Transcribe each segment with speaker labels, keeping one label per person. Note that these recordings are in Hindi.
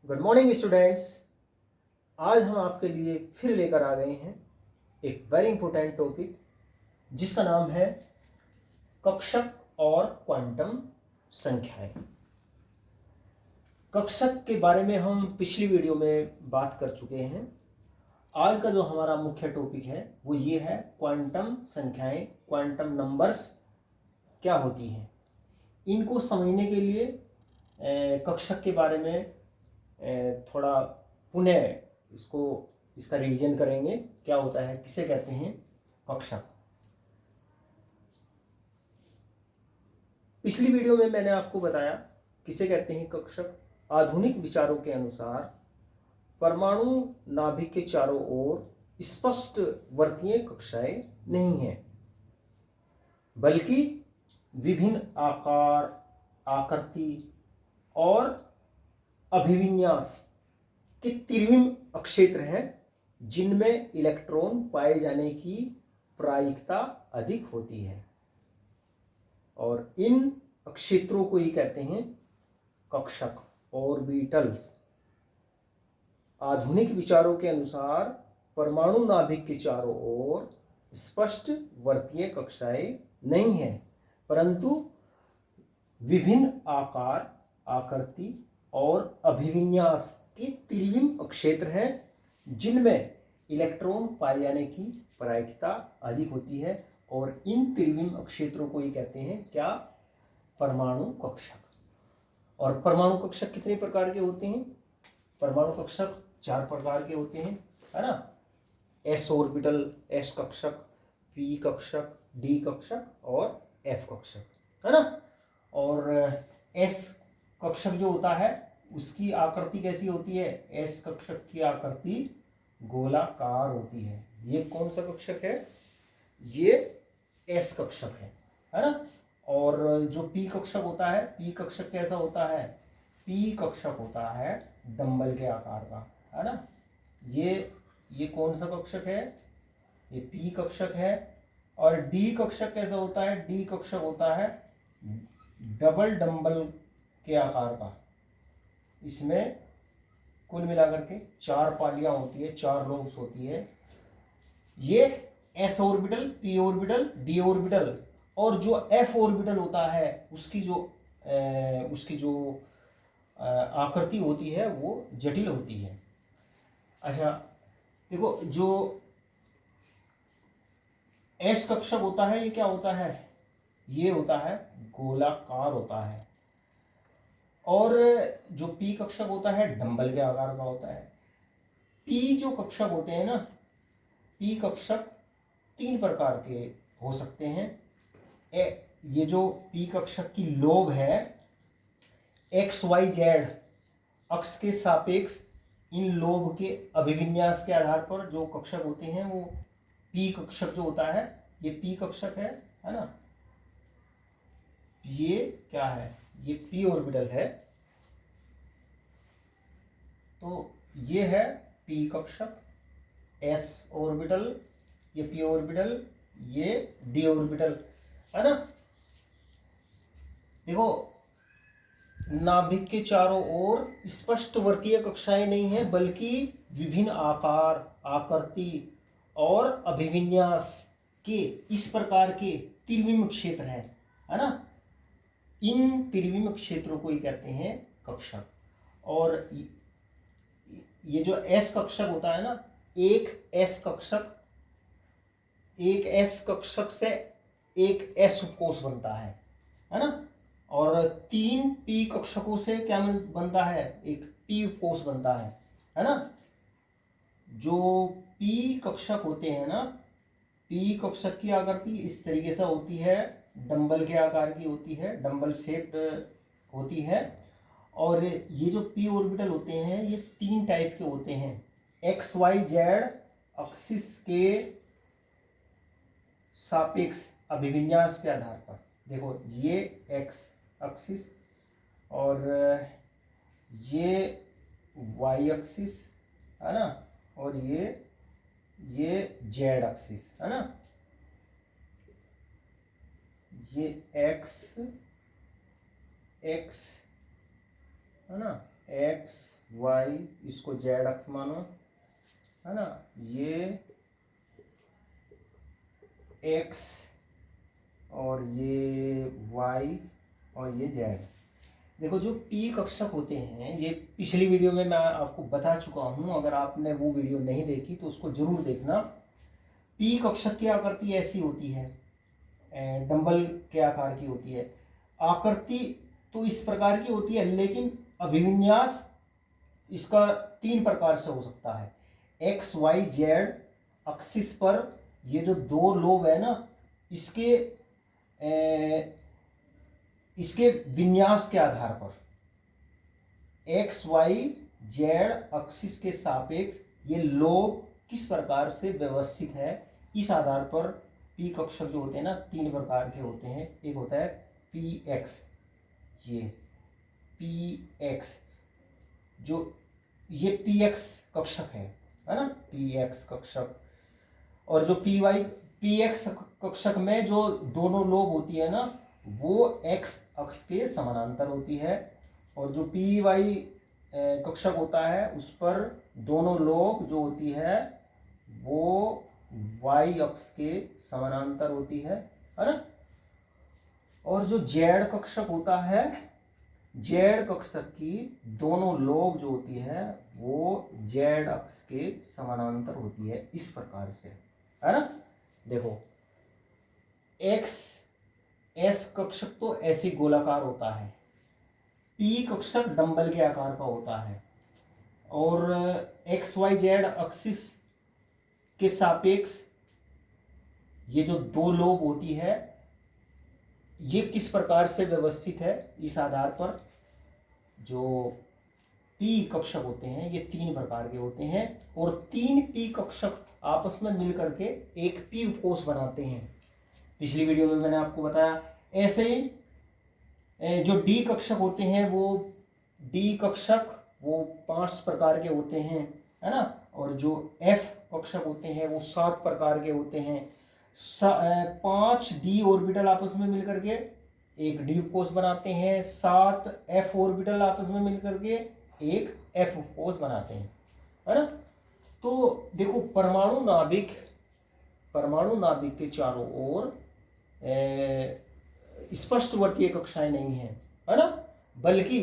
Speaker 1: Good morning students. आज हम आपके लिए फिर लेकर आ गए हैं एक वेरी इंपॉर्टेंट टॉपिक जिसका नाम है कक्षक और क्वांटम संख्याएं। कक्षक के बारे में हम पिछली वीडियो में बात कर चुके हैं। आज का जो हमारा मुख्य टॉपिक है वो ये है क्वांटम संख्याएं, क्वांटम नंबर्स क्या होती हैं। इनको समझने के लिए कक्षक के बारे में थोड़ा पुनः इसका रिवीजन करेंगे। क्या होता है, किसे कहते हैं कक्षक। पिछली वीडियो में मैंने आपको बताया किसे कहते हैं कक्षक। आधुनिक विचारों के अनुसार परमाणु नाभिक के चारों ओर स्पष्ट वर्तीय कक्षाएं नहीं हैं, बल्कि विभिन्न आकार, आकृति और अभिविन्यास के त्रिविम अक्षेत्र हैं जिनमें इलेक्ट्रॉन पाए जाने की प्रायिकता अधिक होती है, और इन अक्षेत्रों को ही कहते हैं कक्षक, ऑर्बिटल्स। आधुनिक विचारों के अनुसार परमाणु नाभिक के चारों ओर स्पष्ट वर्तीय कक्षाएं नहीं हैं, परंतु विभिन्न आकार, आकृति और अभिविन्यास के त्रिविम क्षेत्र हैं जिनमें इलेक्ट्रॉन पाए जाने की प्रायिकता अधिक होती है, और इन त्रिविम क्षेत्रों को ही कहते हैं क्या, परमाणु कक्षक। और परमाणु कक्षक कितने प्रकार के होते हैं? परमाणु कक्षक 4 प्रकार के होते हैं, है ना। एस ऑर्बिटल, एस कक्षक, पी कक्षक, डी कक्षक और एफ कक्षक, है ना। और एस कक्षक जो होता है उसकी आकृति कैसी होती है? एस कक्षक की आकृति गोलाकार होती है। ये कौन सा कक्षक है? ये एस कक्षक है ना। और जो पी कक्षक होता है, पी कक्षक कैसा होता है? पी कक्षक होता है डंबल के आकार का, है ना। ये कौन सा कक्षक है? ये पी कक्षक है। और डी कक्षक कैसा होता है? डी कक्षक होता है डबल डंबल के आकार का। इसमें कुल मिलाकर के 4 पालियां होती है, 4 लोब्स होती है। ये S orbital, P orbital, D orbital, और जो एफ ऑर्बिटल होता है उसकी जो आकृति होती है वो जटिल होती है। अच्छा देखो, जो एस कक्षक होता है ये क्या होता है? ये होता है गोलाकार होता है। और जो पी कक्षक होता है डंबल के आकार का होता है। पी जो कक्षक होते हैं ना, पी कक्षक 3 प्रकार के हो सकते हैं। ये जो पी कक्षक की लोब है, एक्स वाई जेड अक्ष के सापेक्ष इन लोब के अभिविन्यास के आधार पर जो कक्षक होते हैं वो पी कक्षक जो होता है, ये पी कक्षक है ना। ये क्या है? ये पी ऑर्बिटल है, तो ये है पी कक्षक। एस ऑर्बिटल, ये पी ऑर्बिटल, ये डी ऑर्बिटल, है ना। देखो, नाभिक के चारों ओर स्पष्ट वर्तीय कक्षाएं नहीं है, बल्कि विभिन्न आकार, आकृति और अभिविन्यास के इस प्रकार के त्रिविम क्षेत्र है ना। इन त्रिविम क्षेत्रों को ही कहते हैं कक्षक। और ये जो एस कक्षक होता है ना, एक एस कक्षक से एक एस उपकोष बनता है ना। और 3 पी कक्षकों से क्या बनता है? एक पी उपकोष बनता है ना। जो पी कक्षक होते हैं ना, पी कक्षक की आकृति इस तरीके से होती है, डंबल के आकार की होती है, डंबल शेप्ड होती है। और ये जो पी ऑर्बिटल होते हैं ये 3 टाइप के होते हैं। एक्स वाई जेड एक्सिस के सापेक्ष अभिविन्यास के आधार पर। देखो, ये एक्स एक्सिस और ये वाई एक्सिस, है ना, और ये जेड एक्सिस, है ना। ये एक्स है ना, एक्स वाई, इसको जेड अक्ष मानो, है ना, ये एक्स और ये वाई और ये जेड। देखो जो पी कक्षक होते हैं, ये पिछली वीडियो में मैं आपको बता चुका हूं, अगर आपने वो वीडियो नहीं देखी तो उसको जरूर देखना। पी कक्षक की आकृति ऐसी होती है, डंबल के आकार की होती है। आकृति तो इस प्रकार की होती है, लेकिन अभिविन्यास इसका 3 प्रकार से हो सकता है। एक्स वाई जेड एक्सिस पर ये जो 2 लोब है ना, इसके विन्यास के आधार पर एक्स वाई जेड एक्सिस के सापेक्ष ये लोब किस प्रकार से व्यवस्थित है, इस आधार पर पी कक्षक जो होते हैं ना 3 प्रकार के होते हैं। एक होता है पी एक्स, ये पी एक्स, जो ये पी एक्स कक्षक है ना, पी एक्स कक्षक। और जो पी एक्स कक्षक में जो दोनों लोब होती है ना, वो एक्स अक्ष के समानांतर होती है। और जो पी वाई कक्षक होता है, उस पर दोनों लोब जो होती है वो वाई अक्ष के समानांतर होती है ना। और जो जेड कक्षक होता है, जेड कक्षक की दोनों लोब जो होती है वो जेड अक्ष के समानांतर होती है, इस प्रकार से, है ना। देखो एक्स एस कक्षक तो ऐसी गोलाकार होता है, पी कक्षक डंबल के आकार का होता है। और एक्स वाई जेड एक्सिस के सापेक्ष ये जो 2 लोब होती है, ये किस प्रकार से व्यवस्थित है, इस आधार पर जो पी कक्षक होते हैं ये 3 प्रकार के होते हैं। और 3 पी कक्षक आपस में मिलकर के एक पी उपकोष बनाते हैं। पिछली वीडियो में मैंने आपको बताया। ऐसे ही जो डी कक्षक होते हैं, वो डी कक्षक वो 5 प्रकार के होते हैं, है ना। और जो एफ कक्षक होते हैं वो 7 प्रकार के होते हैं। 5 डी ऑर्बिटल आपस में मिलकर के एक डी उपकोष बनाते हैं, 7 एफ ऑर्बिटल आपस में मिलकर के एक एफ उपकोष बनाते हैं, है ना। तो देखो परमाणु नाभिक के चारों ओर स्पष्ट वर्तीय कक्षाएं नहीं है ना, बल्कि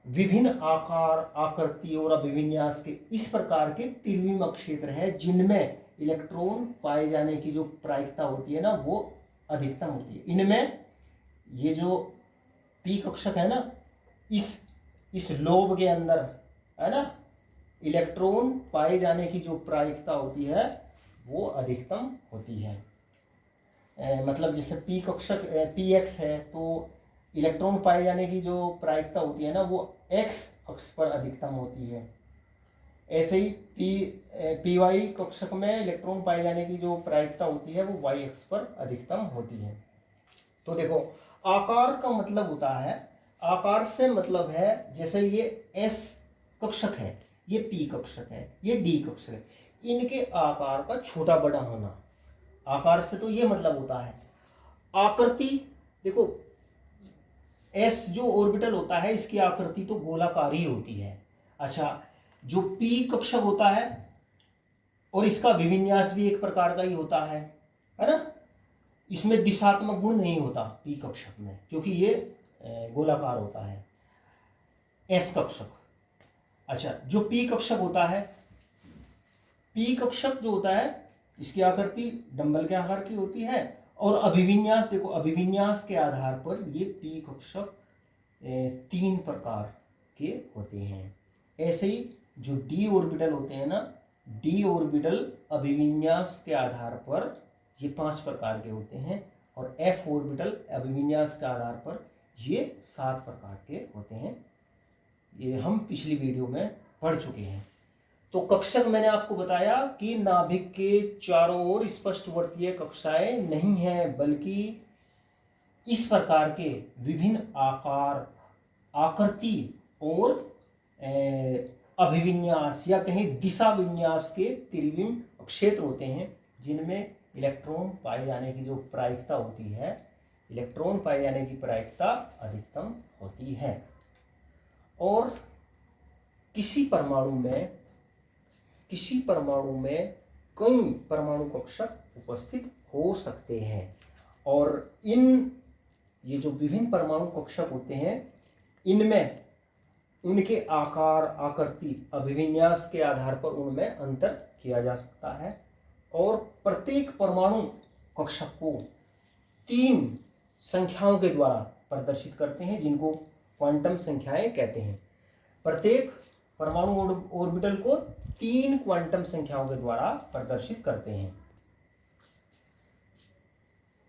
Speaker 1: विभिन्न आकार आकृति और अभिविन्यास के इस प्रकार के त्रिविम क्षेत्र है, जिनमें इलेक्ट्रॉन पाए जाने की जो प्रायिकता होती है ना वो अधिकतम होती है। इनमें ये जो पी कक्षक है ना, इस लोब के अंदर, है ना, इलेक्ट्रॉन पाए जाने की जो प्रायिकता होती है वो अधिकतम होती है। मतलब जैसे पी कक्षक पी एक्स है तो इलेक्ट्रॉन पाए जाने की जो प्रायिकता होती है ना वो एक्स अक्ष पर अधिकतम होती है। ऐसे ही पी वाई कक्षक में इलेक्ट्रॉन पाए जाने की जो प्रायिकता होती है वो वाई अक्ष पर अधिकतम होती है। तो देखो आकार का मतलब होता है, आकार से मतलब है जैसे ये एस कक्षक है, ये पी कक्षक है, ये डी कक्षक है, इनके आकार का छोटा बड़ा होना, आकार से तो ये मतलब होता है। आकृति देखो एस जो ऑर्बिटल होता है इसकी आकृति तो गोलाकार ही होती है। अच्छा, जो पी कक्षक होता है और इसका विविन्यास भी एक प्रकार का ही होता है ना। इसमें दिशात्मक गुण नहीं होता पी कक्षक में, क्योंकि ये गोलाकार होता है। एस कक्षक, अच्छा जो पी कक्षक होता है, पी कक्षक जो होता है इसकी आकृति डंबल के आकार की होती है। और अभिविन्यास देखो, अभिविन्यास के आधार पर ये पी कक्षक 3 प्रकार के होते हैं। ऐसे ही जो डी ऑर्बिटल होते हैं ना, डी ऑर्बिटल अभिविन्यास के आधार पर ये 5 प्रकार के होते हैं। और एफ ऑर्बिटल अभिविन्यास के आधार पर ये 7 प्रकार के होते हैं। ये हम पिछली वीडियो में पढ़ चुके हैं। तो कक्षक मैंने आपको बताया कि नाभिक के चारों ओर स्पष्ट वर्तीय कक्षाएं नहीं हैं, बल्कि इस प्रकार के विभिन्न आकार आकृति और अभिविन्यास या कहीं दिशा विन्यास के त्रिविम क्षेत्र होते हैं, जिनमें इलेक्ट्रॉन पाए जाने की जो प्रायिकता होती है, इलेक्ट्रॉन पाए जाने की प्रायिकता अधिकतम होती है। और किसी परमाणु में कई परमाणु कक्षक उपस्थित हो सकते हैं और ये जो विभिन्न परमाणु कक्षक होते हैं इनमें उनके आकार, आकृति, अभिविन्यास के आधार पर उनमें अंतर किया जा सकता है और प्रत्येक परमाणु कक्षक को 3 संख्याओं के द्वारा प्रदर्शित करते हैं जिनको क्वांटम संख्याएं कहते हैं। प्रत्येक परमाणु ऑर्बिटल को 3 क्वांटम संख्याओं के द्वारा प्रदर्शित करते हैं।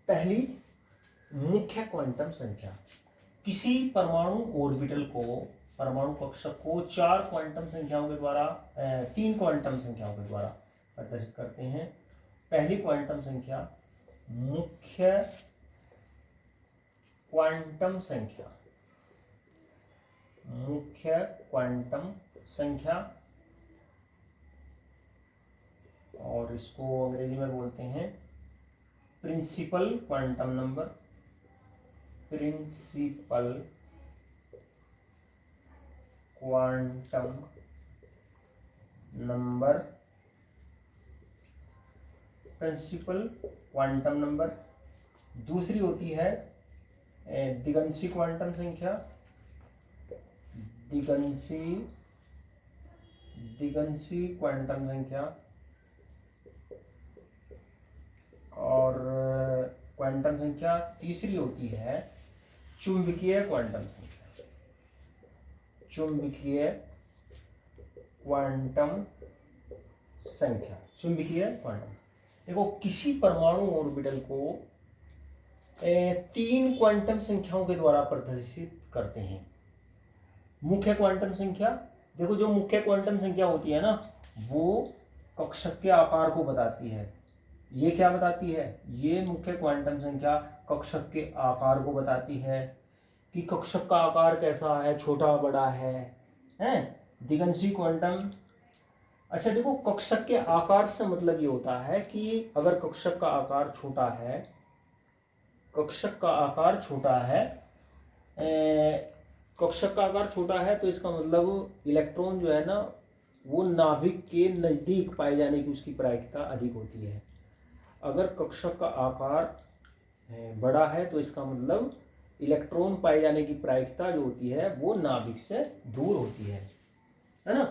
Speaker 1: पहली, मुख्य क्वांटम संख्या। किसी परमाणु ऑर्बिटल को, परमाणु कक्षक को 4 क्वांटम संख्याओं के द्वारा 3 क्वांटम संख्याओं के द्वारा प्रदर्शित करते हैं। पहली क्वांटम संख्या मुख्य क्वांटम संख्या। मुख्य क्वांटम संख्या, और इसको अंग्रेजी में बोलते हैं principal quantum number. Principal quantum number, principal quantum number. दूसरी होती है दिगंशी क्वांटम संख्या। दिगंशी क्वांटम संख्या। और क्वांटम संख्या तीसरी होती है चुंबकीय क्वांटम संख्या। चुंबकीय क्वांटम संख्या। चुंबकीय क्वांटम, देखो किसी परमाणु ऑर्बिटल को 3 क्वांटम संख्याओं के द्वारा प्रदर्शित करते हैं। मुख्य क्वांटम संख्या, देखो जो मुख्य क्वांटम संख्या होती है ना वो कक्षक के आकार को बताती है। ये क्या बताती है? ये मुख्य क्वांटम संख्या कक्षक के आकार को बताती है कि कक्षक का आकार कैसा है, छोटा बड़ा है। दिगंशी क्वांटम, अच्छा देखो कक्षक के आकार से मतलब ये होता है कि अगर कक्षक का आकार छोटा है, कक्षक का आकार छोटा है तो इसका मतलब इलेक्ट्रॉन जो है ना वो नाभिक के नज़दीक पाए जाने की उसकी प्रायिकता अधिक होती है। अगर कक्षक का आकार बड़ा है तो इसका मतलब इलेक्ट्रॉन पाए जाने की प्रायिकता जो होती है वो नाभिक से दूर होती है ना।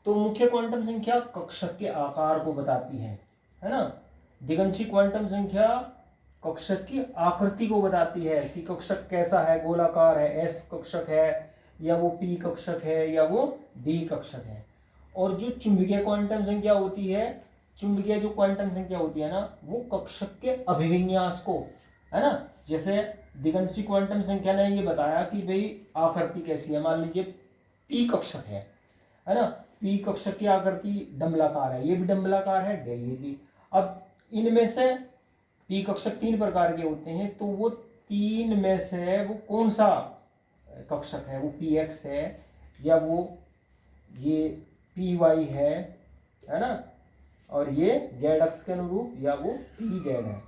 Speaker 1: तो मुख्य क्वांटम संख्या कक्षक के आकार को बताती है ना। दिगंशी क्वांटम संख्या कक्षक की आकृति को बताती है कि कक्षक कैसा है, गोलाकार है, एस कक्षक है या वो पी कक्षक है या वो डी कक्षक है। और जो चुंबकीय क्वांटम संख्या होती है, चुंबकीय जो क्वांटम संख्या होती है ना वो कक्षक के अभिविन्यास को, है ना, जैसे दिगंशी क्वांटम संख्या ने ये बताया कि भाई आकृति कैसी है। मान लीजिए पी कक्षक है ना, पी कक्षक की आकृति डंबलाकार है, ये भी डंबलाकार है, ये भी। अब इनमें से पी कक्षक 3 प्रकार के होते हैं, तो वो 3 में से वो कौन सा कक्षक है? वो पी एक्स है या वो ये पी वाई है ना, और ये जेड अक्ष के अनुरूप या वो पी जेड है।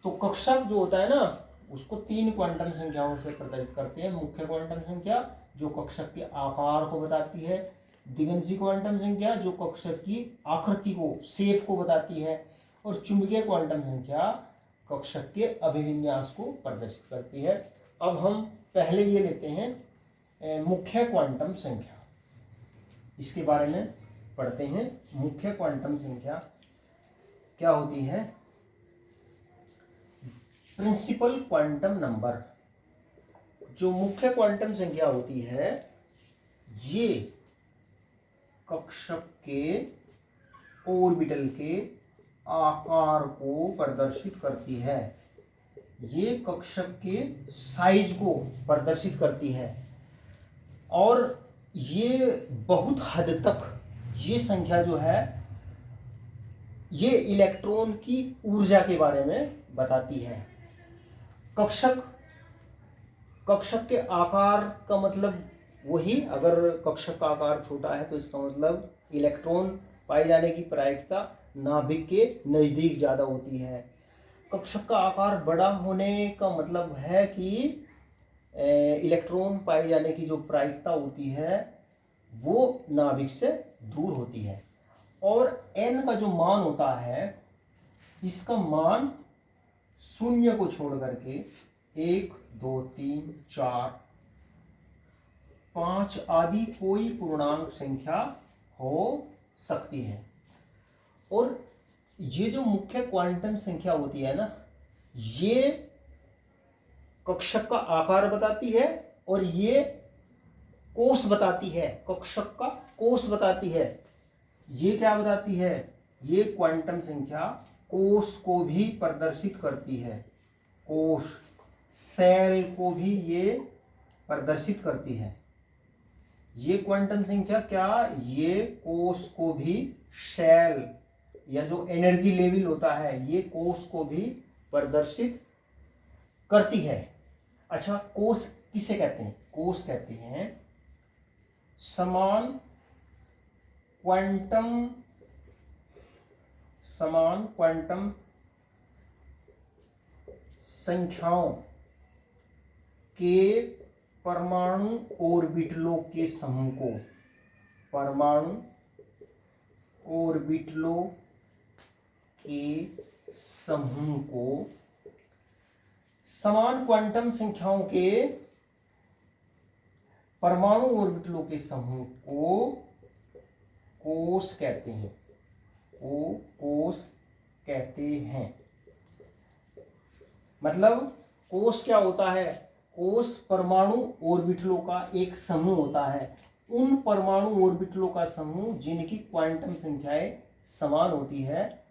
Speaker 1: तो कक्षक जो होता है ना उसको 3 क्वांटम संख्याओं से प्रदर्शित करते हैं। मुख्य क्वांटम संख्या जो कक्षक के आकार को बताती है, दिगंशी क्वांटम संख्या जो कक्षक की आकृति को, शेप को बताती है, और चुंबकीय क्वांटम संख्या कक्षक के अभिविन्यास को प्रदर्शित करती है। अब हम पहले ये लेते हैं मुख्य क्वांटम संख्या, इसके बारे में पढ़ते हैं। मुख्य क्वांटम संख्या क्या होती है? Principal quantum number. जो मुख्य क्वांटम संख्या होती है ये कक्षक के ऑर्बिटल के आकार को प्रदर्शित करती है। ये कक्षक के साइज को प्रदर्शित करती है और ये बहुत हद तक ये संख्या जो है ये इलेक्ट्रॉन की ऊर्जा के बारे में बताती है। कक्षक के आकार का मतलब वही, अगर कक्षक का आकार छोटा है तो इसका मतलब इलेक्ट्रॉन पाए जाने की प्रायिकता नाभिक के नज़दीक ज़्यादा होती है। कक्षक का आकार बड़ा होने का मतलब है कि इलेक्ट्रॉन पाए जाने की जो प्रायिकता होती है वो नाभिक से दूर होती है। और n का जो मान होता है, इसका मान शून्य को छोड़ करके 1, 2, 3, 4, 5 आदि कोई पूर्णांक संख्या हो सकती है। और ये जो मुख्य क्वांटम संख्या होती है ना, ये कक्षक का आकार बताती है और ये कोष बताती है, कक्षक का कोष बताती है। ये क्या बताती है? ये क्वांटम संख्या कोष को भी प्रदर्शित करती है, कोष सेल को भी ये प्रदर्शित करती है। ये क्वांटम संख्या क्या, ये कोष को भी, सेल या जो एनर्जी लेवल होता है, ये कोष को भी प्रदर्शित करती है। अच्छा, कोष किसे कहते हैं? कोष कहते हैं समान क्वांटम संख्याओं के परमाणु ऑर्बिटलों के समूह को, परमाणु ऑर्बिटलों के समूह को, समान क्वांटम संख्याओं के परमाणु ऑर्बिटलों के समूह को कोष कहते हैं, को कोष कहते हैं। मतलब कोष क्या होता है? कोष परमाणु ऑर्बिटलों का एक समूह होता है। उन परमाणु ऑर्बिटलों का समूह जिनकी क्वांटम संख्याएं समान होती है,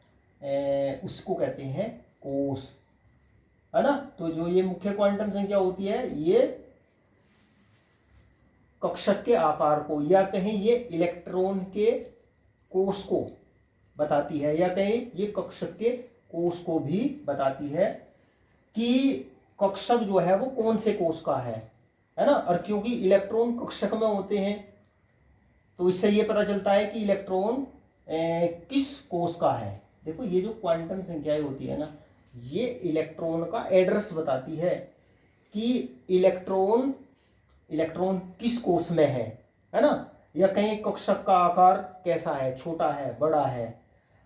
Speaker 1: उसको कहते हैं कोष, है ना। तो जो ये मुख्य क्वांटम संख्या होती है, ये कक्षक के आकार को, या कहीं ये इलेक्ट्रॉन के कोष को बताती है, या कहीं ये कक्षक के कोष को भी बताती है कि कक्षक जो है वो कौन से कोष का है ना। और क्योंकि इलेक्ट्रॉन कक्षक में होते हैं, तो इससे ये पता चलता है कि इलेक्ट्रॉन किस कोष का है। देखो, ये जो क्वांटम संख्याएं होती है ना, ये इलेक्ट्रॉन का एड्रेस बताती है कि इलेक्ट्रॉन किस कोष में है ना। या कहीं कक्षक का आकार कैसा है, छोटा है, बड़ा है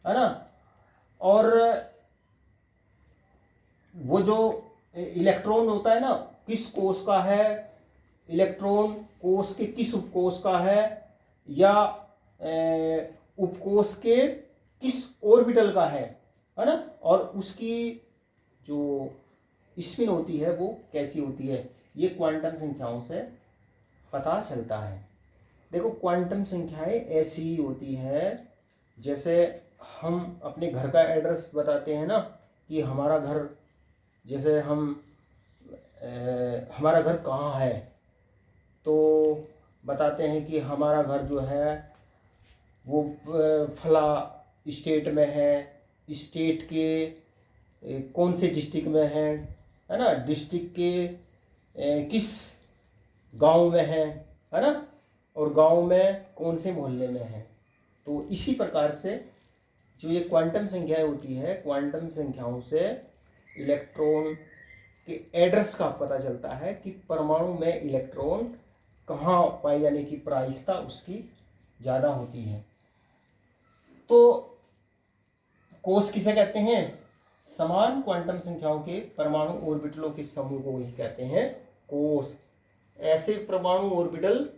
Speaker 1: ना। और वो जो इलेक्ट्रॉन होता है ना, किस कोष का है, इलेक्ट्रॉन कोष के किस उपकोष का है, या उपकोष के किस ऑर्बिटल का है ना। और उसकी जो स्पिन होती है वो कैसी होती है, ये क्वांटम संख्याओं से पता चलता है। देखो, क्वांटम संख्याएं ऐसी ही होती है जैसे हम अपने घर का एड्रेस बताते हैं ना, कि हमारा घर, जैसे हमारा घर कहाँ है, तो बताते हैं कि हमारा घर जो है वो फला स्टेट में है, स्टेट के कौन से डिस्ट्रिक्ट में है ना, डिस्ट्रिक्ट के किस गांव में है ना, और गांव में कौन से मोहल्ले में है। तो इसी प्रकार से जो ये क्वांटम संख्याएं होती है, क्वांटम संख्याओं से इलेक्ट्रॉन के एड्रेस का पता चलता है कि परमाणु में इलेक्ट्रॉन कहाँ पाए जाने की प्रायिकता उसकी ज़्यादा होती है। तो कोष किसे कहते हैं? समान क्वांटम संख्याओं के परमाणु ऑर्बिटलों के समूह को ही कहते हैं कोष। ऐसे परमाणु ऑर्बिटल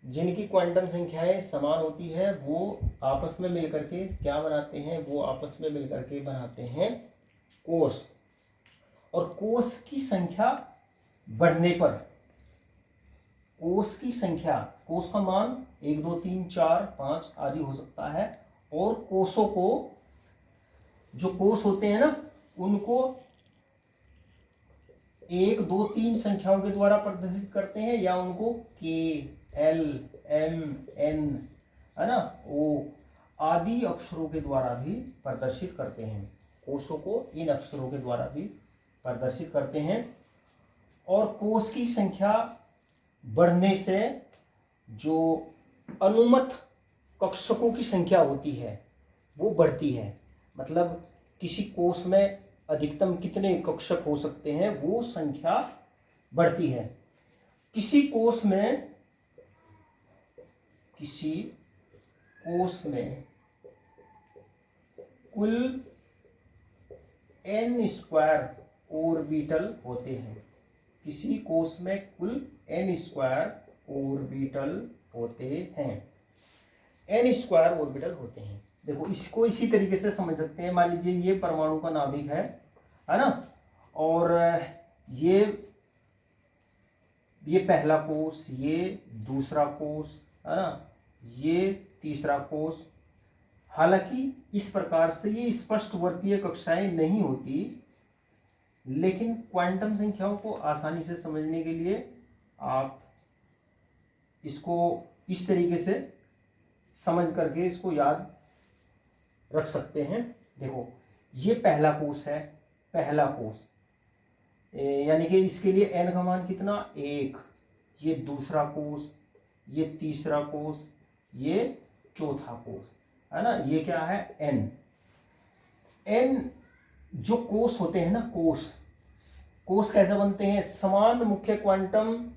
Speaker 1: जिनकी क्वांटम संख्याएं समान होती है, वो आपस में मिलकर के क्या बनाते हैं? वो आपस में मिलकर के बनाते हैं कोष। और कोष की संख्या बढ़ने पर, कोष की संख्या, कोष का मान 1, 2, 3, 4, 5 आदि हो सकता है। और कोषों को, जो कोष होते हैं ना, उनको 1, 2, 3 संख्याओं के द्वारा प्रदर्शित करते हैं, या उनको K, L, M, N, है ना, O आदि अक्षरों के द्वारा भी प्रदर्शित करते हैं। कोषों को इन अक्षरों के द्वारा भी प्रदर्शित करते हैं। और कोष की संख्या बढ़ने से जो अनुमत कक्षकों की संख्या होती है वो बढ़ती है। मतलब किसी कोष में अधिकतम कितने कक्षक हो सकते हैं, वो संख्या बढ़ती है। किसी कोष में किसी कोश में कुल n स्क्वायर ऑर्बिटल होते हैं। किसी कोश में कुल n स्क्वायर ऑर्बिटल होते हैं। n स्क्वायर ऑर्बिटल होते हैं। देखो इसको इसी तरीके से समझ सकते हैं। मान लीजिए ये परमाणु का नाभिक है ना, और ये पहला कोश, ये दूसरा कोश, है ना, ये तीसरा कोश। हालांकि इस प्रकार से ये स्पष्ट वर्तीय कक्षाएं नहीं होती, लेकिन क्वांटम संख्याओं को आसानी से समझने के लिए आप इसको इस तरीके से समझ करके इसको याद रख सकते हैं। देखो ये पहला कोश है, पहला कोश, यानी कि इसके लिए n का मान कितना, 1। ये दूसरा कोश, ये तीसरा कोश, ये चौथा कोश, है ना, ये क्या है, n। जो कोश होते हैं ना, कोश कैसे बनते हैं, समान मुख्य क्वांटम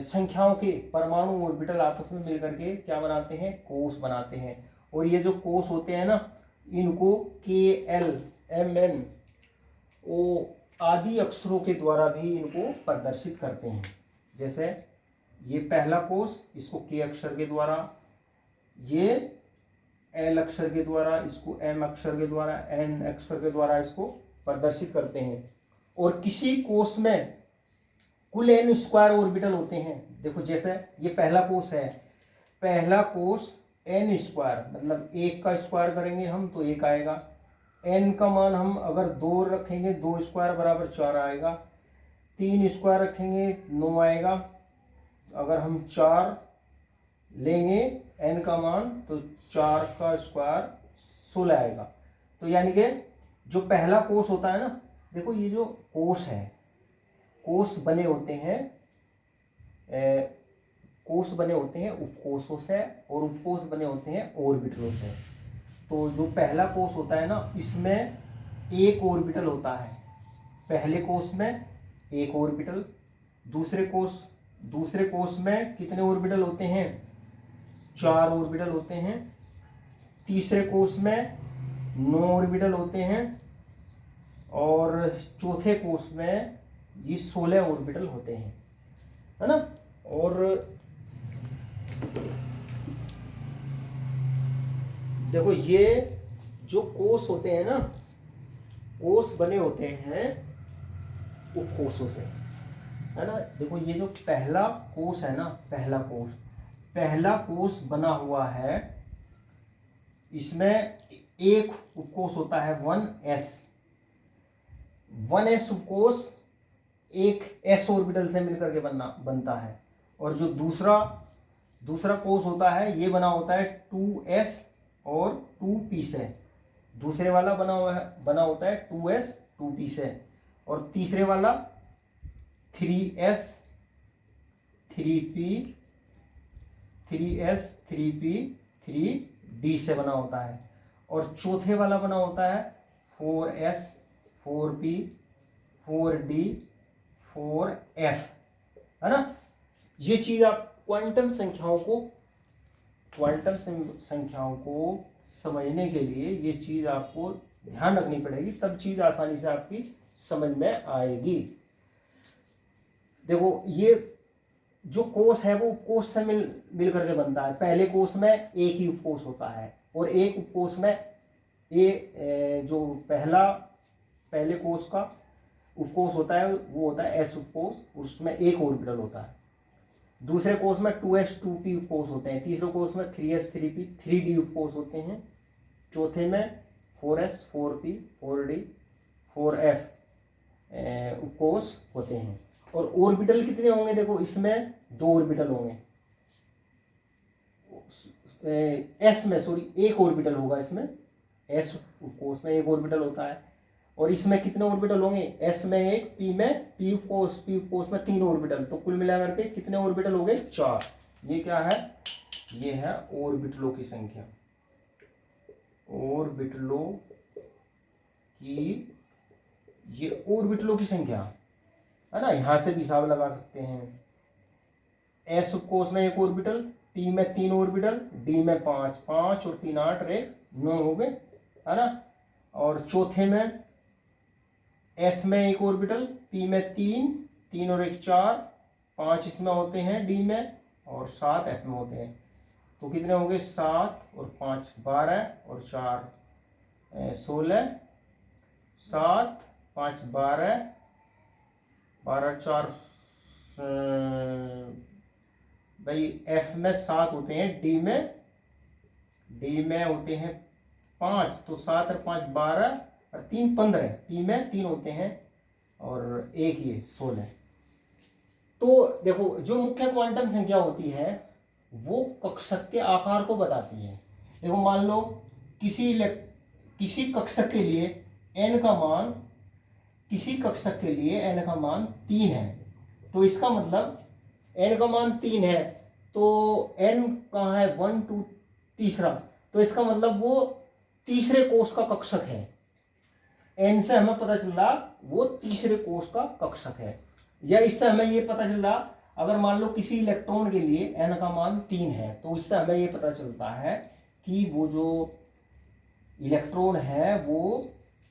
Speaker 1: संख्याओं के परमाणु ऑर्बिटल आपस में मिलकर के क्या बनाते हैं, कोश बनाते हैं। और ये जो कोश होते हैं ना, इनको Kl, Mn, O आदि अक्षरों के द्वारा भी इनको प्रदर्शित करते हैं। जैसे ये पहला कोश, इसको K अक्षर के द्वारा, ये L अक्षर के द्वारा, इसको M अक्षर के द्वारा, N अक्षर के द्वारा इसको प्रदर्शित करते हैं। और किसी कोश में कुल n स्क्वायर ऑर्बिटल होते हैं। देखो जैसे ये पहला कोश है, पहला कोश n स्क्वायर, मतलब 1 का स्क्वायर करेंगे हम तो 1 आएगा। n का मान हम अगर 2 रखेंगे, 2 स्क्वायर बराबर 4 आएगा। 3 स्क्वायर रखेंगे 9 आएगा। अगर हम 4 लेंगे n का मान तो 4 का स्क्वायर 16 आएगा। तो यानी कि जो पहला कोश होता है ना, देखो ये जो कोश है, कोश बने होते हैं, कोश बने होते हैं उपकोशों से, और उपकोश बने होते हैं ऑर्बिटलों से। तो जो पहला कोश होता है ना, इसमें एक ऑर्बिटल होता है। पहले कोश में एक ऑर्बिटल, दूसरे कोश में कितने ऑर्बिटल होते हैं, 4 ऑर्बिटल होते हैं। तीसरे कोश में 9 ऑर्बिटल होते हैं, और चौथे कोश में ये 16 ऑर्बिटल होते हैं, है ना। और देखो ये जो कोश होते हैं ना, कोश बने होते हैं उपकोशों से, है ना। देखो ये जो पहला कोश है ना, पहला कोश बना हुआ है, इसमें एक उपकोश होता है 1s उपकोश एक s ऑर्बिटल से मिलकर के बनता है। और जो दूसरा कोश होता है, ये बना होता है 2s और 2p से। दूसरे वाला बना होता है 2s 2p से, और तीसरे वाला 3s 3p 3s 3p 3d से बना होता है, और चौथे वाला बना होता है 4s 4p 4d 4f, है ना। ये चीज आप क्वांटम संख्याओं को समझने के लिए ये चीज आपको ध्यान रखनी पड़ेगी, तब चीज आसानी से आपकी समझ में आएगी। देखो ये जो कोश है वो उपकोश से मिल करके बनता है। पहले कोश में एक ही उपकोश होता है, और एक उपकोश में जो पहले कोश का उपकोश होता है वो होता है s उपकोश, उसमें एक ऑर्बिटल होता है। दूसरे कोश में 2s 2p उपकोश होते हैं। तीसरे कोश में 3s 3p 3d उपकोश होते हैं। चौथे में 4s 4p 4d 4f उपकोश होते हैं। और ऑर्बिटल कितने होंगे, देखो इसमें 2 ऑर्बिटल होंगे, एक ऑर्बिटल होगा इसमें, s उपकोश में एक ऑर्बिटल होता है। और इसमें कितने ऑर्बिटल होंगे, s में एक, p उपकोश में 3 ऑर्बिटल। तो कुल मिलाकर के कितने ऑर्बिटल हो गए, 4। ये क्या है, ये है ऑर्बिटलों की संख्या, ये ऑर्बिटलों की संख्या, है ना। यहां से भी हिसाब लगा सकते हैं। एस उपकोष में एक ऑर्बिटल, पी में 3 ऑर्बिटल, डी में 5, 5 और 3 8 और 1 9 हो गए, है ना। और चौथे में एस में एक ऑर्बिटल, पी में 3, 3 और 1 4, 5 इसमें होते हैं डी में, और 7 एफ में होते हैं। तो कितने हो गए? 7 और 5 12 और 4 16, 7 5 12, 12 4 भाई एफ में 7 होते हैं, डी में होते हैं 5, तो 7 और 5 12 और 3 15, पी में 3 होते हैं और एक ये 16। तो देखो जो मुख्य क्वांटम संख्या होती है वो कक्षक के आकार को बताती है। देखो मान लो किसी कक्षक के लिए n का मान, किसी कक्षक के लिए n का मान 3 है, तो इसका मतलब n का मान 3 है, तो n कहाँ है? 1 2 तीसरा, तो इसका मतलब वो तीसरे कोष का कक्षक है। n से हमें पता चल रहा वो तीसरे कोष का कक्षक है। या इससे हमें ये पता चल रहा, अगर मान लो किसी इलेक्ट्रॉन के लिए n का मान 3 है, तो इससे हमें ये पता चलता है कि वो जो इलेक्ट्रॉन है वो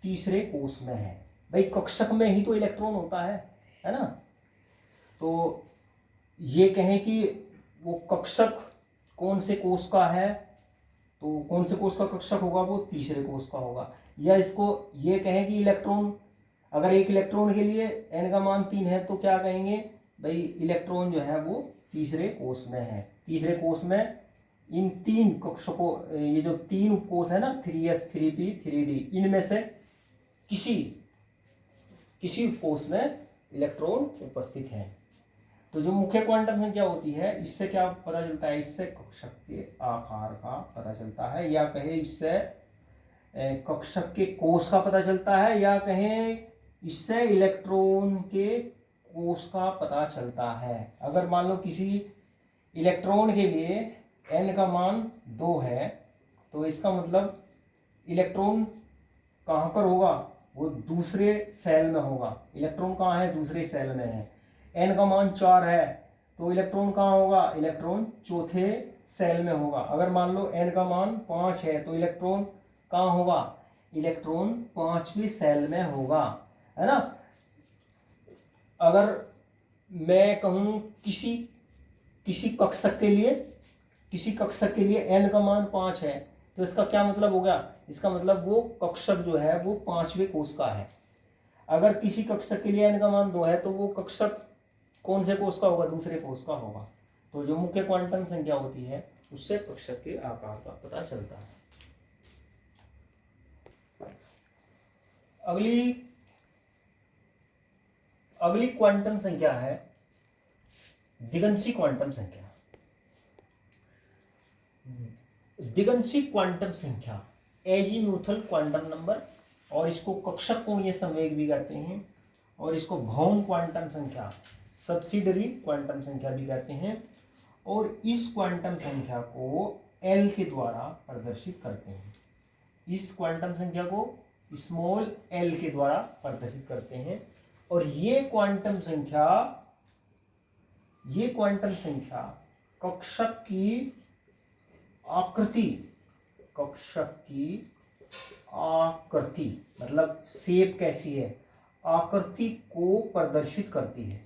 Speaker 1: तीसरे कोष में है। भाई कक्षक में ही तो इलेक्ट्रॉन होता है ना। तो ये कहें कि वो कक्षक कौन से कोष का है, तो कौन से कोष का कक्षक होगा? वो तीसरे कोष का होगा। या इसको ये कहें कि इलेक्ट्रॉन, अगर एक इलेक्ट्रॉन के लिए n का मान 3 है, तो क्या कहेंगे? भाई इलेक्ट्रॉन जो है वो तीसरे कोष में है। तीसरे कोष में इन 3 कक्षकों, ये जो 3 उपकोष है ना, 3s 3p 3d, इनमें से किसी उपकोष में इलेक्ट्रॉन उपस्थित है। तो जो मुख्य क्वांटम संख्या होती है, इससे क्या पता चलता है? इससे कक्षक के आकार का पता चलता है, या कहे इससे कक्षक के कोष का पता चलता है, या कहें इससे इलेक्ट्रॉन के कोष का पता चलता है। अगर मान लो किसी इलेक्ट्रॉन के लिए n का मान 2 है, तो इसका मतलब इलेक्ट्रॉन कहाँ पर होगा? वो दूसरे सेल में होगा। इलेक्ट्रॉन कहाँ है? दूसरे सेल में है। n का मान 4 है, तो इलेक्ट्रॉन कहाँ होगा? इलेक्ट्रॉन चौथे सेल में होगा। अगर मान लो n का मान 5 है, तो इलेक्ट्रॉन कहाँ होगा? इलेक्ट्रॉन 5वें सेल में होगा, है ना। अगर मैं कहूँ किसी कक्षक के लिए n का मान 5 है, तो इसका क्या मतलब हो गया? इसका मतलब वो कक्षक जो है वो 5वें कोष का है। अगर किसी कक्षक के लिए n का मान 2 है, तो वो कक्षक कौन से कोष का होगा? दूसरे कोष का होगा। तो जो मुख्य क्वांटम संख्या होती है उससे कक्षक के आकार का पता चलता है। अगली क्वांटम संख्या है दिगंशी क्वांटम संख्या। दिगंशी क्वांटम संख्या एजीम्यूथल क्वांटम नंबर, और इसको कक्षक कोणीय संवेग भी कहते हैं, और इसको भौम क्वांटम संख्या, सब्सिडरी क्वांटम संख्या भी कहते हैं। और इस क्वांटम संख्या को L के द्वारा प्रदर्शित करते हैं। इस क्वांटम संख्या को स्मॉल l के द्वारा प्रदर्शित करते हैं। और ये क्वांटम संख्या कक्षक की आकृति मतलब शेप कैसी है, आकृति को प्रदर्शित करती है।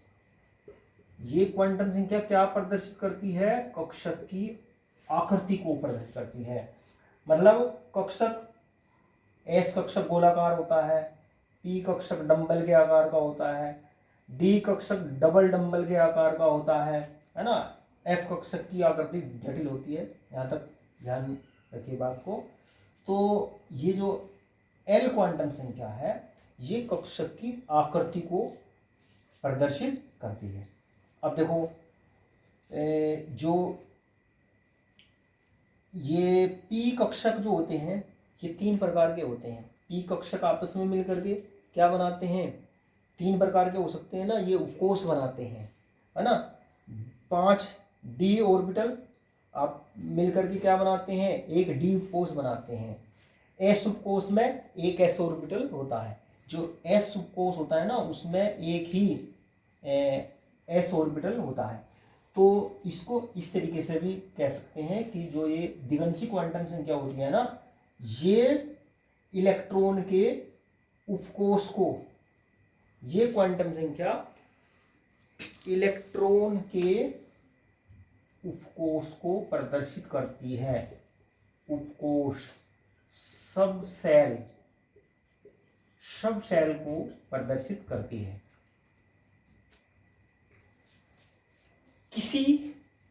Speaker 1: ये क्वांटम संख्या क्या प्रदर्शित करती है? कक्षक की आकृति को प्रदर्शित करती है। मतलब कक्षक S कक्षक गोलाकार होता है, P कक्षक डंबल के आकार का होता है, D कक्षक डबल डंबल के आकार का होता है ना। F कक्षक की आकृति जटिल होती है, यहाँ तक ध्यान रखिए बात को। तो ये जो L क्वांटम संख्या है ये कक्षक की आकृति को प्रदर्शित करती है। अब देखो जो ये P कक्षक जो होते हैं ये 3 प्रकार के होते हैं। P कक्षक आपस में मिलकर के क्या बनाते हैं? 3 प्रकार के हो सकते हैं ना, ये उपकोष बनाते हैं, है ना। 5 D ऑर्बिटल आप मिलकर के क्या बनाते हैं? एक D उपकोष बनाते हैं। S उपकोष में एक S ऑर्बिटल होता है। जो S उपकोष होता है ना उसमें एक ही S ऑर्बिटल होता है। तो इसको इस तरीके से भी कह सकते हैं कि जो ये दिगंशी क्वांटम संख्या होती है ना, ये इलेक्ट्रॉन के उपकोष को, ये क्वांटम संख्या इलेक्ट्रॉन के उपकोष को प्रदर्शित करती है। उपकोष, सब सेल को प्रदर्शित करती है। किसी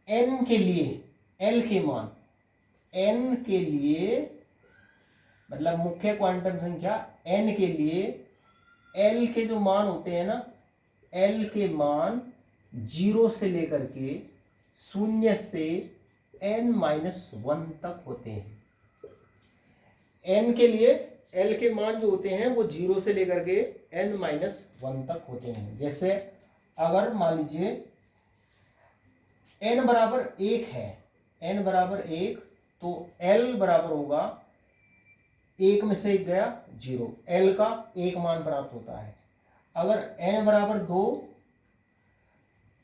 Speaker 1: n के लिए, l के मान, n के लिए मतलब मुख्य क्वांटम संख्या n के लिए l के जो मान होते हैं ना, l के मान 0 से लेकर के 0 से n-1 तक होते हैं। n के लिए l के मान जो होते हैं वो 0 से लेकर के n-1 तक होते हैं। जैसे अगर मान लीजिए n बराबर 1 है, n बराबर 1, तो l बराबर होगा 1 में से 1 गया 0, l का 1 मान प्राप्त होता है। अगर n बराबर 2,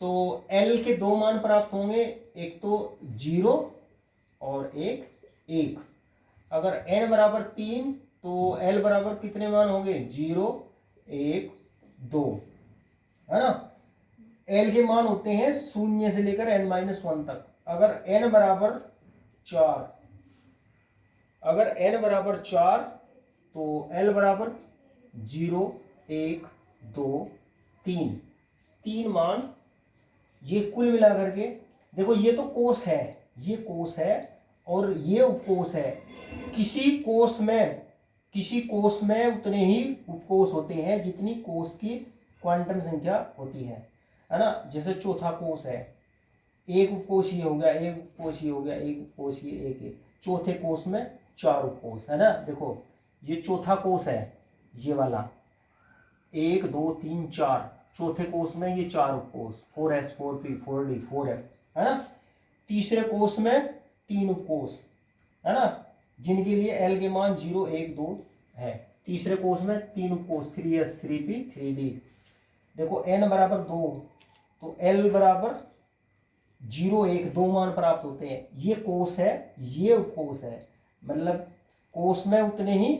Speaker 1: तो l के 2 मान प्राप्त होंगे, एक तो 0 और एक 1। अगर n बराबर 3, तो l बराबर कितने मान होंगे, 0, 1, 2, है ना। l के मान होते हैं 0 से लेकर n-1 तक। अगर n बराबर 4, अगर n बराबर 4, तो l बराबर 0, 1, 2, 3 मान। ये कुल मिलाकर के देखो, ये तो कोष है, ये कोष है और ये उपकोष है। किसी कोष में उतने ही उपकोष होते हैं जितनी कोष की क्वांटम संख्या होती है ना। जैसे चौथा कोष है, एक उपकोष ये हो गया, एक उपकोष ये हो गया, एक उपकोष ये, एक। चौथे कोष में 4 उपकोष है ना। देखो ये चौथा कोष है, ये वाला 1, 2, 3, 4। चौथे कोष में ये 4 उपकोष, 4s, 4p, 4d, 4f, है ना। तीसरे कोष में 3 उपकोष, है ना, जिनके लिए l के मान 0, 1, 2 है। तीसरे कोष में 3 उपकोष, 3s, 3p, 3d। देखो n बराबर 2, तो l बराबर 0, 1, 2 मान प्राप्त होते हैं। ये कोष है, ये उपकोष है, मतलब कोष में उतने ही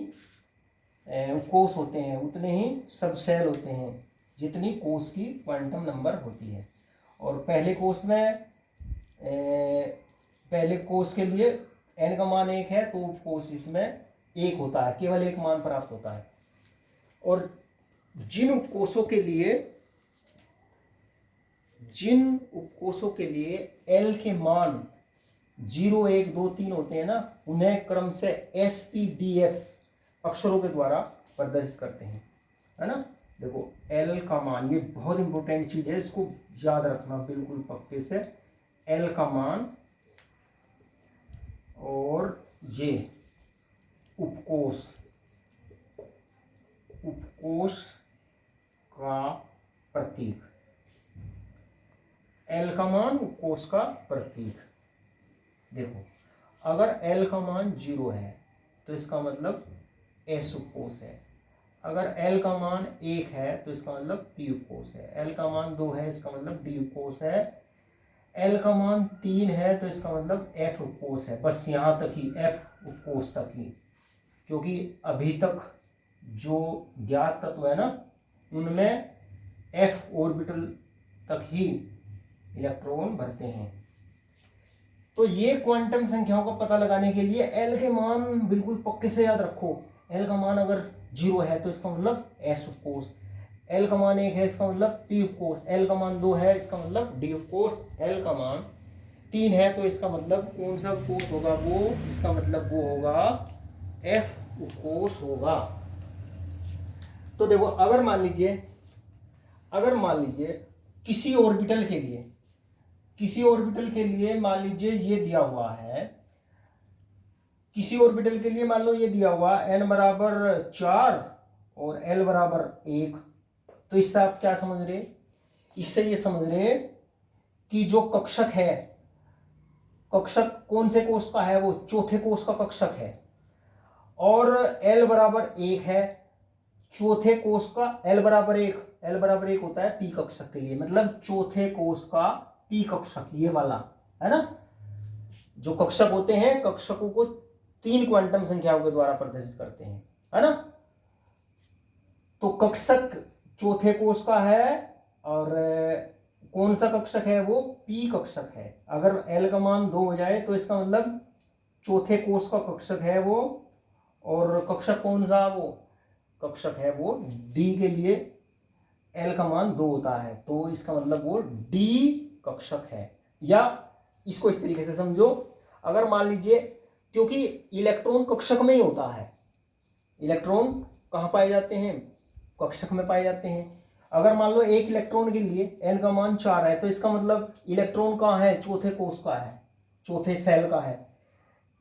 Speaker 1: उपकोष होते हैं, उतने ही सब सेल होते हैं जितनी कोष की क्वांटम नंबर होती है। और पहले कोष के लिए n का मान 1 है, तो उपकोष इसमें 1 होता है, केवल 1 मान प्राप्त होता है। और जिन उपकोषों के लिए l के मान 0, 1, 2, 3 होते हैं ना, उन्हें क्रम से SPDF अक्षरों के द्वारा प्रदर्शित करते हैं, है ना। देखो l का मान, ये बहुत इंपॉर्टेंट चीज है, इसको याद रखना बिल्कुल पक्के से। l का मान और ये उपकोष का प्रतीक, l का मान उपकोष का प्रतीक। देखो अगर l का मान 0 है तो इसका मतलब S उपकोष है। अगर l का मान 1 है तो इसका मतलब P उपकोष है। l का मान 2 है, इसका मतलब D उपकोष है। l का मान 3 है तो इसका मतलब F उपकोष है। बस यहाँ तक ही, F उपकोष तक ही, क्योंकि अभी तक जो ज्ञात तत्व है ना, उनमें F ऑर्बिटल तक ही इलेक्ट्रॉन भरते हैं। तो ये क्वांटम संख्याओं का पता लगाने के लिए l के मान बिल्कुल पक्के से याद रखो। l का मान अगर 0 है तो इसका मतलब S उपकोष, l का मान 1 है इसका मतलब P उपकोष, l का मान 2 है इसका मतलब D उपकोष, l का मान 3 है तो इसका मतलब कौन सा उपकोष होगा, वो इसका मतलब वो होगा F उपकोष होगा। तो देखो अगर मान लीजिए किसी ऑर्बिटल के लिए मान लीजिए ये दिया हुआ है, किसी ऑर्बिटल के लिए मान लो ये दिया हुआ n बराबर 4 और l बराबर 1। तो इससे आप क्या समझ रहे, इससे ये समझ रहे कि जो कक्षक है, कक्षक कौन से कोष का है, वो चौथे कोष का कक्षक है। और l बराबर 1 है, चौथे कोष का l बराबर 1 होता है P कक्षक के लिए, मतलब चौथे कोष का P पी कक्षक, ये वाला है ना। जो कक्षक होते हैं, कक्षकों को 3 क्वांटम संख्याओं के द्वारा प्रदर्शित करते हैं, है ना। तो कक्षक चौथे कोष का है, और कौन सा कक्षक है वो, पी कक्षक है। अगर एल का मान 2 हो जाए तो इसका मतलब चौथे कोष का कक्षक है वो। और कक्षक कौन सा, वो कक्षक है वो डी के लिए एल का मान 2 होता है, तो इसका मतलब वो डी कक्षक है। या इसको इस तरीके से समझो, अगर मान लीजिए, क्योंकि इलेक्ट्रॉन कक्षक में ही होता है, इलेक्ट्रॉन कहाँ पाए जाते हैं, कक्षक में पाए जाते हैं। अगर मान लो एक इलेक्ट्रॉन के लिए n का मान 4 है, तो इसका मतलब इलेक्ट्रॉन कहाँ है, चौथे कोष का है, चौथे सेल का है।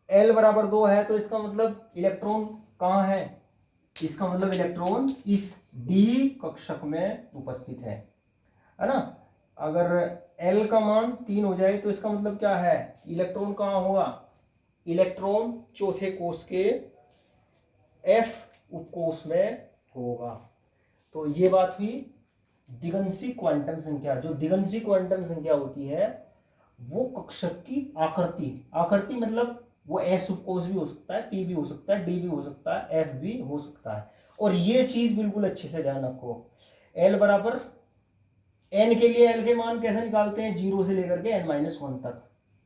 Speaker 1: l बराबर 2 है, तो इसका मतलब इलेक्ट्रॉन कहाँ है, इसका मतलब इलेक्ट्रॉन इस डी कक्षक में उपस्थित है ना। अगर l का मान 3 हो जाए तो इसका मतलब क्या है, इलेक्ट्रॉन कहाँ होगा, इलेक्ट्रॉन चौथे कोष के f उपकोष में होगा। तो ये बात हुई दिगंशी क्वांटम संख्या। जो दिगंशी क्वांटम संख्या होती है वो कक्षक की आकृति, आकृति मतलब वो एस उपकोष भी हो सकता है, पी भी हो सकता है, डी भी हो सकता है, एफ भी हो सकता है। और ये चीज बिल्कुल अच्छे से ध्यान रखो, एल बराबर एन के लिए एल के मान कैसे निकालते हैं, 0 से लेकर के n-1 तक।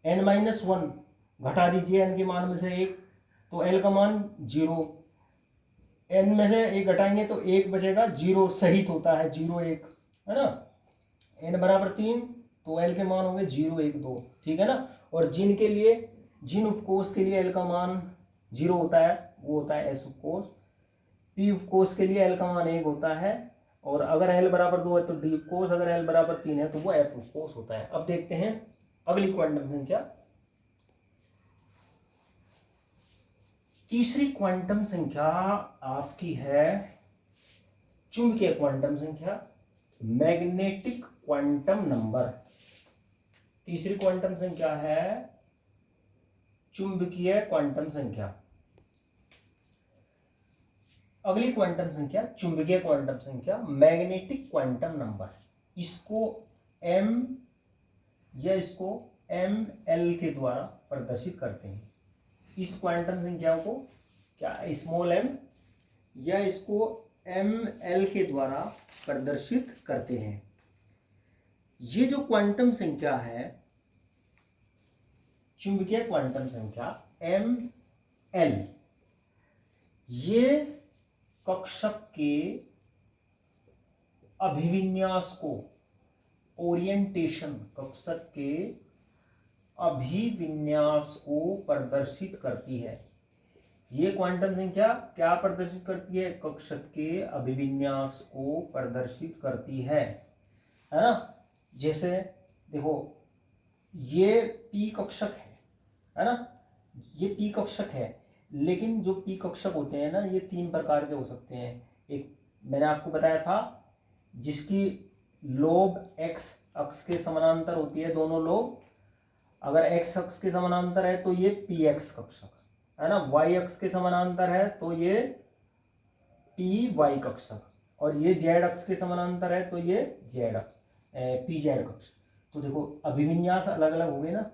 Speaker 1: n-1 घटा दीजिए एन के मान में से 1, तो एल का मान 0, एन में से 1 घटाएंगे तो 1 बचेगा, 0 सहित होता है, 0 1, है ना। n बराबर 3, तो एल के मान होंगे 0 1 2, ठीक है ना। और जिनके लिए, जिन उपकोष के लिए एल का मान 0 होता है वो होता है एस उपकोष। पी उपकोष के लिए एल का मान 1 होता है, और अगर एल बराबर 2 है तो डी उपकोष, अगर एल बराबर 3 है तो वो एफ उपकोष होता है। अब देखते हैं अगली क्वांटम संख्या। तीसरी क्वांटम संख्या आपकी है चुंबकीय क्वांटम संख्या, मैग्नेटिक क्वांटम नंबर। तीसरी क्वांटम संख्या है चुंबकीय क्वांटम संख्या। अगली क्वांटम संख्या चुंबकीय क्वांटम संख्या, मैग्नेटिक क्वांटम नंबर। इसको m या इसको ml के द्वारा प्रदर्शित करते हैं। इस क्वांटम संख्या को क्या स्मॉल m या इसको ml के द्वारा प्रदर्शित करते हैं। ये जो क्वांटम संख्या है चुंबकीय क्वांटम संख्या ml, ये कक्षक के अभिविन्यास को, ओरिएंटेशन, कक्षक के अभिविन्यास को प्रदर्शित करती है। ये क्वांटम संख्या क्या प्रदर्शित करती है, कक्षक के अभिविन्यास को प्रदर्शित करती है ना। जैसे देखो ये पी कक्षक है ना, ये पी कक्षक है, लेकिन जो पी कक्षक होते हैं ना ये 3 प्रकार के हो सकते हैं। एक मैंने आपको बताया था जिसकी लोब एक्स अक्ष के समानांतर होती है, दोनों लोब अगर एक्स अक्ष के समानांतर है तो ये पी एक्स कक्षक है ना, वाई अक्ष के समानांतर है तो ये पी वाई कक्षक, और ये जेड अक्ष के समानांतर है तो ये जेड पी जेड कक्षक। तो देखो अभिविन्यास अलग अलग हो गए ना,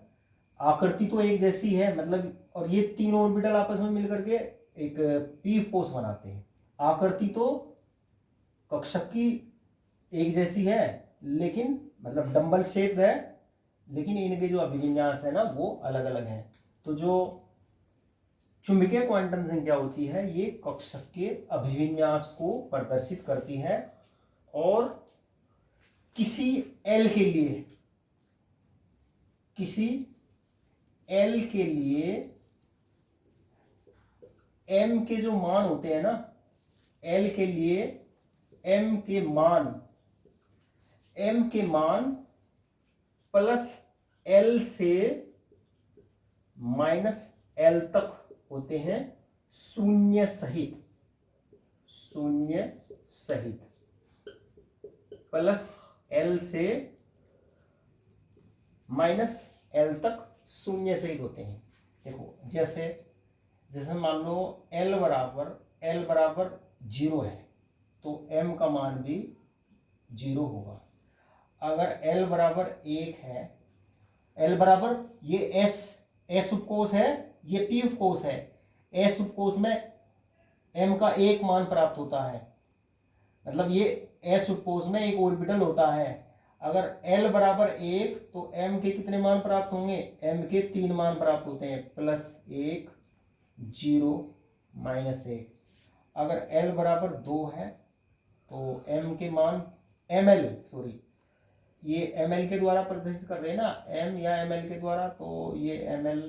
Speaker 1: आकृति तो एक जैसी है मतलब, और ये 3 ऑर्बिटल आपस में मिलकर के एक पी कोष बनाते हैं। आकृति तो कक्षक की एक जैसी है, लेकिन मतलब डंबल शेप है, लेकिन इनके जो अभिविन्यास है ना वो अलग अलग हैं। तो जो चुंबकीय क्वांटम संख्या होती है ये कक्षक के अभिविन्यास को प्रदर्शित करती है, और किसी एल के लिए, किसी एल के लिए एम के जो मान होते हैं ना, एल के लिए एम के मान प्लस एल से माइनस एल तक होते हैं, शून्य सहित प्लस एल से माइनस एल तक शून्य सहित होते हैं। देखो जैसे मान लो एल बराबर 0 है तो m का मान भी 0 होगा। अगर l बराबर 1 है L बराबर ये S उपकोष है, ये P उपकोष है। S उपकोष में m का एक मान प्राप्त होता है, मतलब ये S उपकोष में एक ऑर्बिटल होता है। अगर L बराबर 1 तो m के कितने मान प्राप्त होंगे, m के 3 मान प्राप्त होते हैं, +1 0 -1। अगर L बराबर 2 है तो m के मान ml, सॉरी ये ml के द्वारा प्रदर्शित कर रहे हैं ना, m या ml के द्वारा, तो ये ml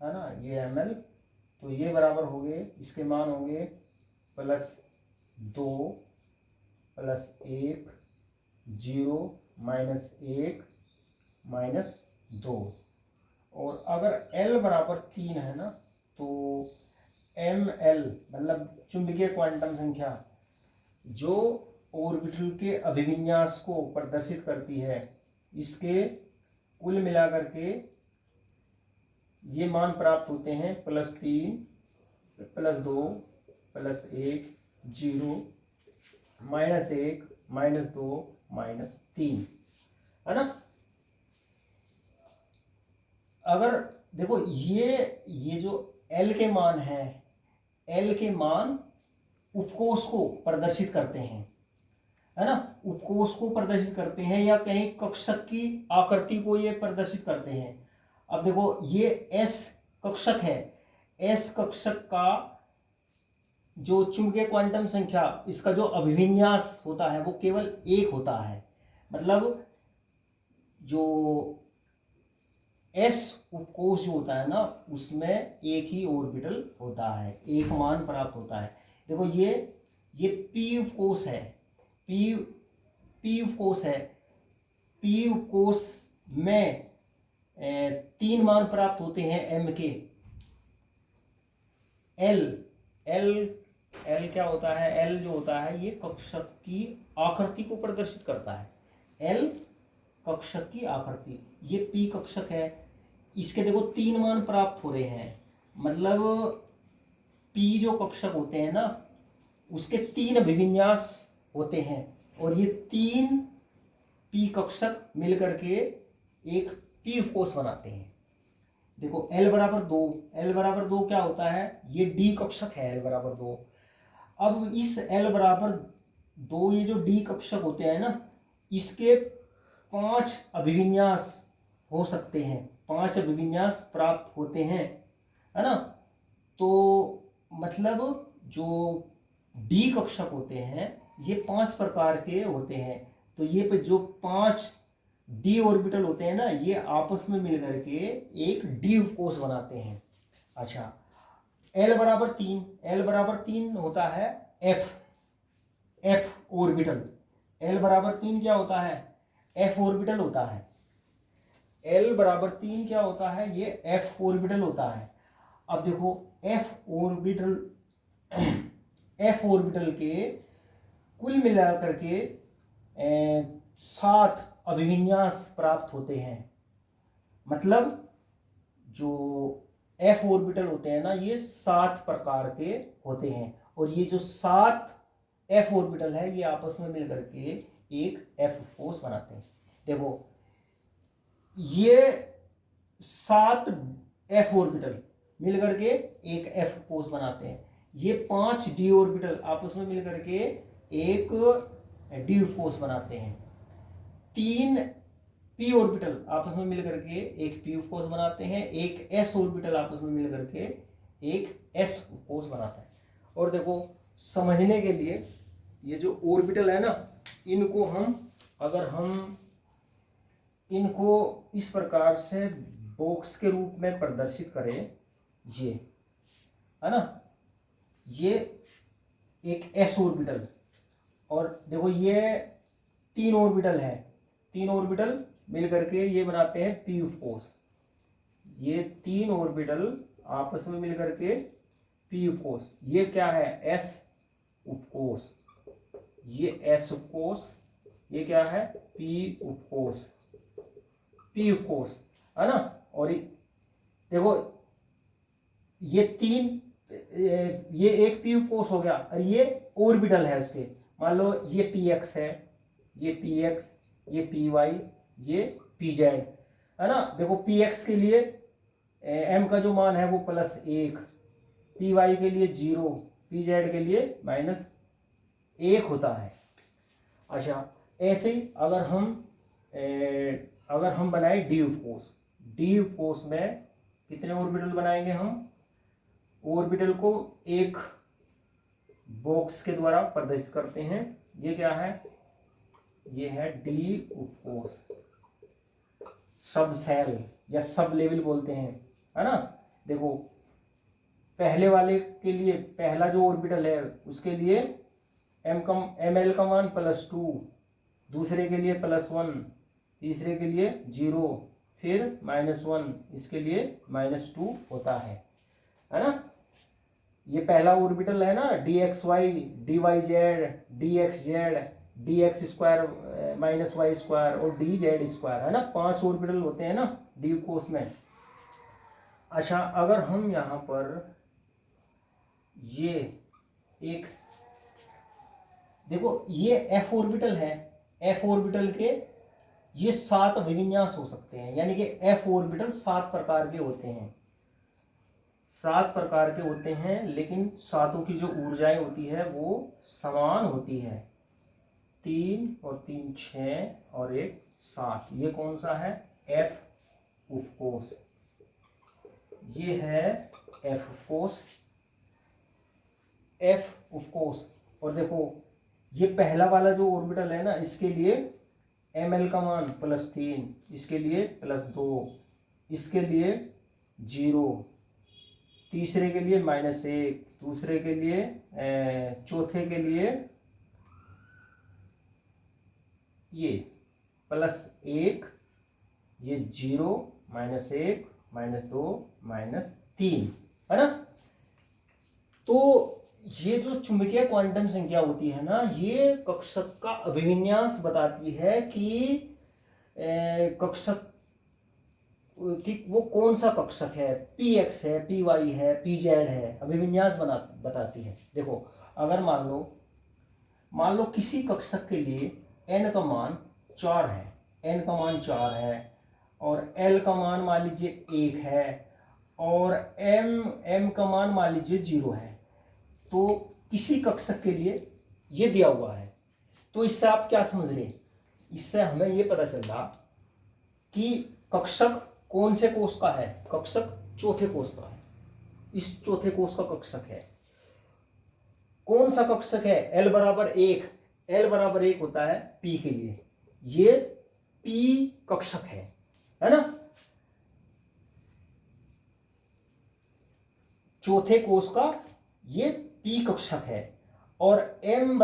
Speaker 1: है ना, ये ml, तो ये बराबर हो गए, इसके मान होंगे +2 +1 0 -1 -2। और अगर L बराबर 3 है ना तो ml मतलब चुंबकीय क्वांटम संख्या जो ऑर्बिटल के अभिविन्यास को प्रदर्शित करती है, इसके कुल मिलाकर के ये मान प्राप्त होते हैं +3 +2 +1 0 -1 -2 -3, है ना। अगर देखो ये जो L के मान है, L के मान उपकोष को प्रदर्शित करते हैं, है ना, उपकोष को प्रदर्शित करते हैं या कहीं कक्षक की आकृति को ये प्रदर्शित करते हैं। अब देखो ये S कक्षक है, S कक्षक का जो चुंबकीय क्वांटम संख्या, इसका जो अभिविन्यास होता है वो केवल 1 होता है, मतलब जो S उपकोष जो होता है ना उसमें एक ही ऑर्बिटल होता है, एक मान प्राप्त होता है। देखो ये P उपकोष है, P उपकोष है, P उपकोष में 3 मान प्राप्त होते हैं m के। L क्या होता है, L जो होता है ये कक्षक की आकृति को प्रदर्शित करता है। L कक्षक की आकृति, ये P कक्षक है, इसके देखो 3 मान प्राप्त हो रहे हैं, मतलब P जो कक्षक होते हैं ना उसके 3 अभिविन्यास होते हैं, और ये 3 P कक्षक मिलकर के एक P उपकोष बनाते हैं। देखो L बराबर 2 क्या होता है, ये D कक्षक है L बराबर 2। अब इस L बराबर 2 ये जो D कक्षक होते हैं ना इसके 5 अभिविन्यास हो सकते हैं, 5 अभिविन्यास प्राप्त होते हैं, है ना। तो मतलब जो D कक्षक होते हैं ये 5 प्रकार के होते हैं, तो ये जो 5 D ऑर्बिटल होते हैं ना ये आपस में मिलकर के एक D उपकोष बनाते हैं। अच्छा, L बराबर 3 होता है F ऑर्बिटल। L बराबर 3 क्या होता है, F ऑर्बिटल होता है। L बराबर 3 क्या होता है, ये F ऑर्बिटल होता है। अब देखो F ऑर्बिटल के कुल मिलाकर के 7 अभिविन्यास प्राप्त होते हैं, मतलब जो F ऑर्बिटल होते हैं ना ये 7 प्रकार के होते हैं, और ये जो 7 F ऑर्बिटल है ये आपस में मिलकर के एक F उपकोष बनाते हैं। देखो ये 7 F ऑर्बिटल मिलकर के एक F उपकोष बनाते हैं, ये 5 D ऑर्बिटल आपस में मिलकर के एक D उपकोष बनाते हैं, 3 P ऑर्बिटल आपस में मिलकर के एक P उपकोष बनाते हैं, एक S ऑर्बिटल आपस में मिलकर के एक S उपकोष बनाता है। और देखो समझने के लिए ये जो ऑर्बिटल है ना इनको अगर हम इनको इस प्रकार से बॉक्स के रूप में प्रदर्शित करें, ये है ना, ये एक S ऑर्बिटल, और देखो ये 3 ऑर्बिटल है, 3 ऑर्बिटल मिलकर के ये बनाते हैं P उपकोष। ये 3 ऑर्बिटल आपस में मिलकर के P उपकोष, ये क्या है S उपकोष, ये S उपकोष, ये क्या है P उपकोष, है ना। और देखो ये एक P उपकोष हो गया, और ये ऑर्बिटल है उसके, मान लो ये Px है, ये Px, ये पी वाई, ये पी जेड, है ना। देखो पी एक्स के लिए एम का जो मान है वो +1, पी वाई के लिए 0, पी जेड के लिए -1 होता है। अच्छा, ऐसे ही अगर हम बनाए डी उपकोष, डी उपकोष में कितने ऑर्बिटल बनाएंगे हम? ऑर्बिटल को एक बॉक्स के द्वारा प्रदर्शित करते हैं। ये क्या है? ये है डी उपकोष, सब सेल या सब लेवल बोलते हैं, है ना। देखो पहले वाले के लिए पहला जो ऑर्बिटल है उसके लिए ml का मान +2, दूसरे के लिए +1, तीसरे के लिए 0, फिर -1, इसके लिए -2 होता है ना। ये पहला ऑर्बिटल है ना, dxy, dyz, dxz, dx² -y² और dz², है ना। 5 ऑर्बिटल होते हैं ना डी कोष में। अच्छा, अगर हम यहाँ पर ये एक देखो, ये f ऑर्बिटल है, f ऑर्बिटल के ये 7 अभिविन्यास हो सकते हैं, यानी कि f ऑर्बिटल 7 प्रकार के होते हैं, 7 प्रकार के होते हैं, लेकिन सातों की जो ऊर्जाएं होती है वो समान होती है, 3 और 3 6 और 1 7। ये कौन सा है? f उपकोष। ये है f उपकोष, f उपकोष। और देखो ये पहला वाला जो ऑर्बिटल है ना, इसके लिए ml का मान +3, इसके लिए +2, इसके लिए 0, तीसरे के लिए -1, दूसरे के लिए चौथे के लिए ये +1, ये 0, -1, -2, -3, है ना। तो ये जो चुंबकीय क्वांटम संख्या होती है ना, ये कक्षक का अभिविन्यास बताती है कि कक्षक कि वो कौन सा कक्षक है, px है, py है, pz है, अभिविन्यास बताती है। देखो अगर मान लो किसी कक्षक के लिए n का मान 4 है, n का मान 4 है और l का मान मान लीजिए 1 है और m का मान मान लीजिए 0 है, तो किसी कक्षक के लिए ये दिया हुआ है। तो इससे आप क्या समझ रहे? इससे हमें ये पता चल रहा कि कक्षक कौन से कोष का है? कक्षक चौथे कोष का है, इस चौथे कोष का कक्षक है। कौन सा कक्षक है? l = 1, l = 1 होता है p के लिए, ये p कक्षक है ना। चौथे कोष का ये p कक्षक है। और m =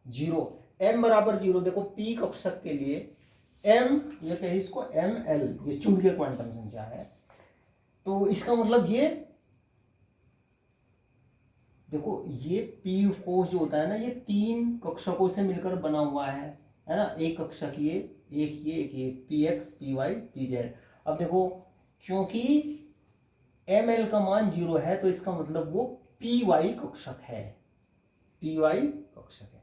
Speaker 1: 0, m = 0, देखो p कक्षक के लिए m, ये कहे इसको ml, ये चुंबकीय क्वांटम संख्या है। तो इसका मतलब ये देखो, ये p कोष जो होता है ना, ये 3 कक्षकों से मिलकर बना हुआ है ना। एक कक्षक ये, एक ये, एक ये, px, py, pz। अब देखो क्योंकि ml का मान 0 है तो इसका मतलब वो py कक्षक है, py कक्षक है।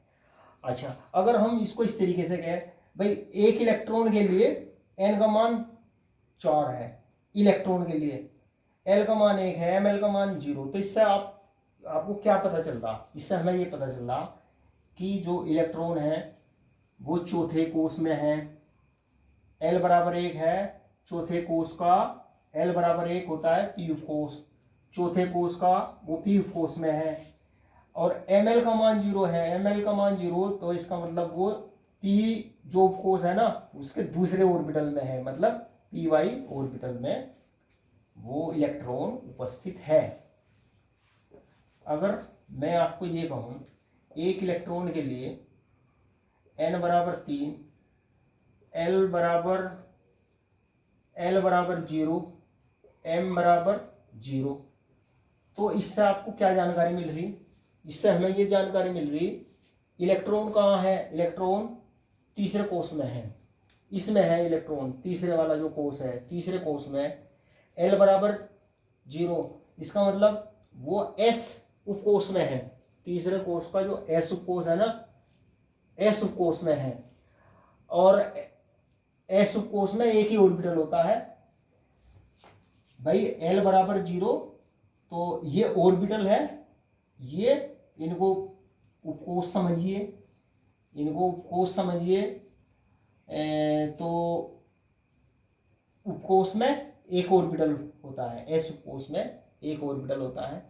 Speaker 1: अच्छा, अगर हम इसको इस तरीके से कहें, भाई एक इलेक्ट्रॉन के लिए n का मान 4 है, इलेक्ट्रॉन के लिए l का मान 1 है, ml का मान 0, तो इससे आपको क्या पता चल रहा? इससे हमें ये पता चल रहा कि जो इलेक्ट्रॉन है वो चौथे कोष में है, l = 1 है, चौथे कोष का l = 1 होता है p कोष, चौथे कोष का वो p कोष में है। और ml का मान 0 है, ml का मान 0, तो इसका मतलब वो p जो कोष है ना उसके दूसरे ऑर्बिटल में है, मतलब py ऑर्बिटल में वो इलेक्ट्रॉन उपस्थित है। अगर मैं आपको ये कहूँ एक इलेक्ट्रॉन के लिए n = 3, l = 0, m = 0, तो इससे आपको क्या जानकारी मिल रही? इससे हमें ये जानकारी मिल रही इलेक्ट्रॉन कहाँ है? इलेक्ट्रॉन तीसरे कोष में है, इसमें है इलेक्ट्रॉन, तीसरे वाला जो कोष है तीसरे कोष में, l = 0, इसका मतलब वो s उपकोष में है, तीसरे कोष का जो s उपकोष है ना, s उपकोष में है। और एस उपकोष में एक ही ऑर्बिटल होता है भाई, एल बराबर 0, तो ये ऑर्बिटल है, ये इनको उपकोष समझिए, इनको उपकोष समझिए। तो उपकोष में एक ऑर्बिटल होता है, एस उपकोष में एक ऑर्बिटल होता है।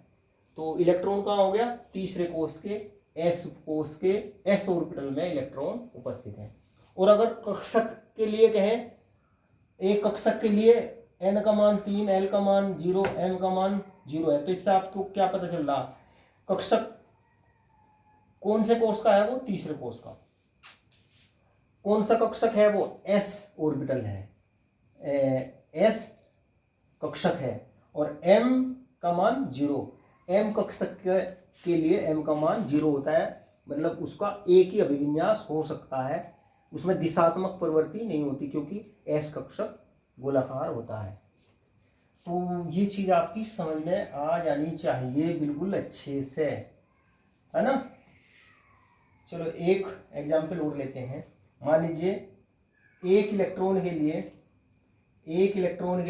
Speaker 1: तो इलेक्ट्रॉन कहाँ हो गया, तीसरे कोष के एस उपकोष के एस ऑर्बिटल में इलेक्ट्रॉन उपस्थित है। और अगर कक्षक के लिए कहें, एक कक्षक के लिए n का मान 3, l का मान 0, m का मान 0 है, तो इससे आपको क्या पता चल रहा, कक्षक कौन से कोष का है, वो तीसरे कोष का। कौन सा कक्षक है, वो s ऑर्बिटल है, s कक्षक है। और m का मान 0, m कक्षक के लिए m का मान 0 होता है, मतलब उसका एक ही अभिविन्यास हो सकता है, उसमें दिशात्मक प्रवृत्ति नहीं होती, क्योंकि s कक्षक गोलाकार होता है। तो ये चीज आपकी समझ में आ जानी चाहिए बिल्कुल अच्छे से, है ना। चलो एक एग्जाम्पल और लेते हैं। मान लीजिए एक इलेक्ट्रॉन के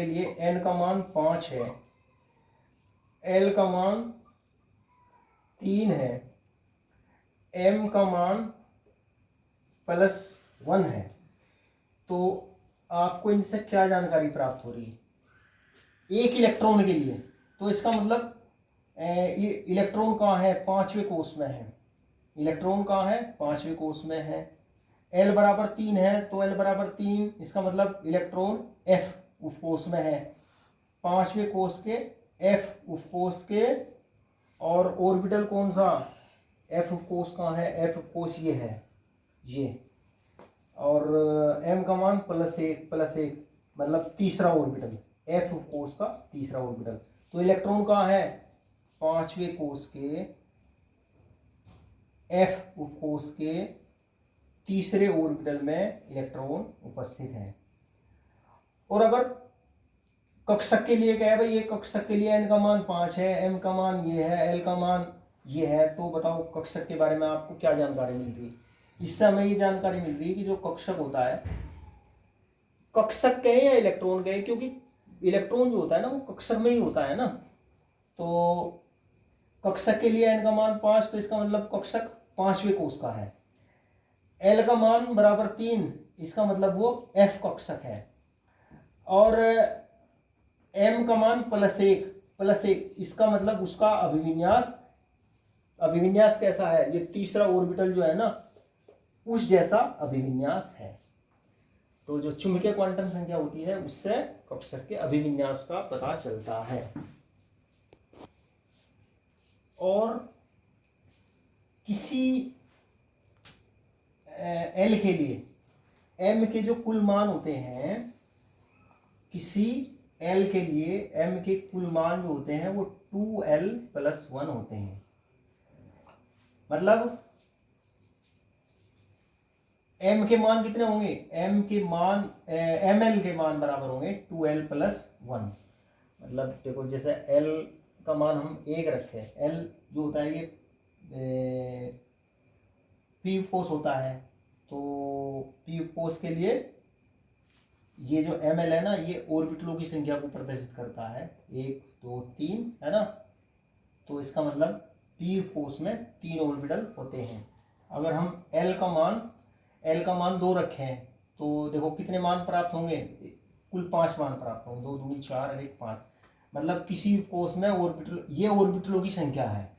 Speaker 1: लिए n का मान 5 है, l का मान 3 है, m का मान +1 है। तो आपको इनसे क्या जानकारी प्राप्त हो रही है, एक इलेक्ट्रॉन के लिए। तो इसका मतलब ये इलेक्ट्रॉन कहाँ है, 5वें कोष में है। इलेक्ट्रॉन कहाँ है, 5वें कोष में है। L बराबर 3 है, तो L बराबर 3, इसका मतलब इलेक्ट्रॉन F उपकोष में है, 5वें कोष के F उपकोष के। और ऑर्बिटल कौन सा, F उपकोष कहाँ है, F उपकोष ये है, ये। और m का मान +1 मतलब तीसरा ऑर्बिटल, f कोष का तीसरा ऑर्बिटल। तो इलेक्ट्रॉन कहाँ है, 5वें कोष के f उपकोष के तीसरे ऑर्बिटल में इलेक्ट्रॉन उपस्थित है। और अगर कक्षक के लिए क्या है भाई, ये कक्षक के लिए n का मान 5 है, m का मान ये है, l का मान ये है, तो बताओ कक्षक के बारे में आपको क्या जानकारी मिल रही है। इससे हमें ये जानकारी मिल रही है कि जो कक्षक होता है, कक्षक कहे या इलेक्ट्रॉन कहे, क्योंकि इलेक्ट्रॉन जो होता है ना वो कक्षक में ही होता है ना। तो कक्षक के लिए n का मान 5, तो इसका मतलब कक्षक 5वें कोष का है। l का मान बराबर 3, इसका मतलब वो f कक्षक है। और m का मान +1, इसका मतलब उसका अभिविन्यास कैसा है, ये तीसरा ऑर्बिटल जो है ना उस जैसा अभिविन्यास है। तो जो चुंबकीय क्वांटम संख्या होती है उससे कक्षक के अभिविन्यास का पता चलता है। और किसी L के लिए m के जो कुल मान होते हैं, किसी L के लिए m के कुल मान जो होते हैं वो 2l+1 होते हैं। मतलब m के मान कितने होंगे, ml के मान बराबर होंगे 2l+1। मतलब देखो जैसे l का मान हम 1 रखें, l जो होता है ये p कोष होता है, तो p कोष के लिए ये जो ml है ना ये ऑर्बिटलों की संख्या को प्रदर्शित करता है, 1 2 3 है ना। तो इसका मतलब p कोष में 3 ऑर्बिटल होते हैं। अगर हम l का मान 2 रखें तो देखो कितने मान प्राप्त होंगे, कुल 5 मान प्राप्त होंगे, 2 दूनी 4 और 1 5। मतलब किसी कोष में ऑर्बिटल, ये ऑर्बिटलों की संख्या है,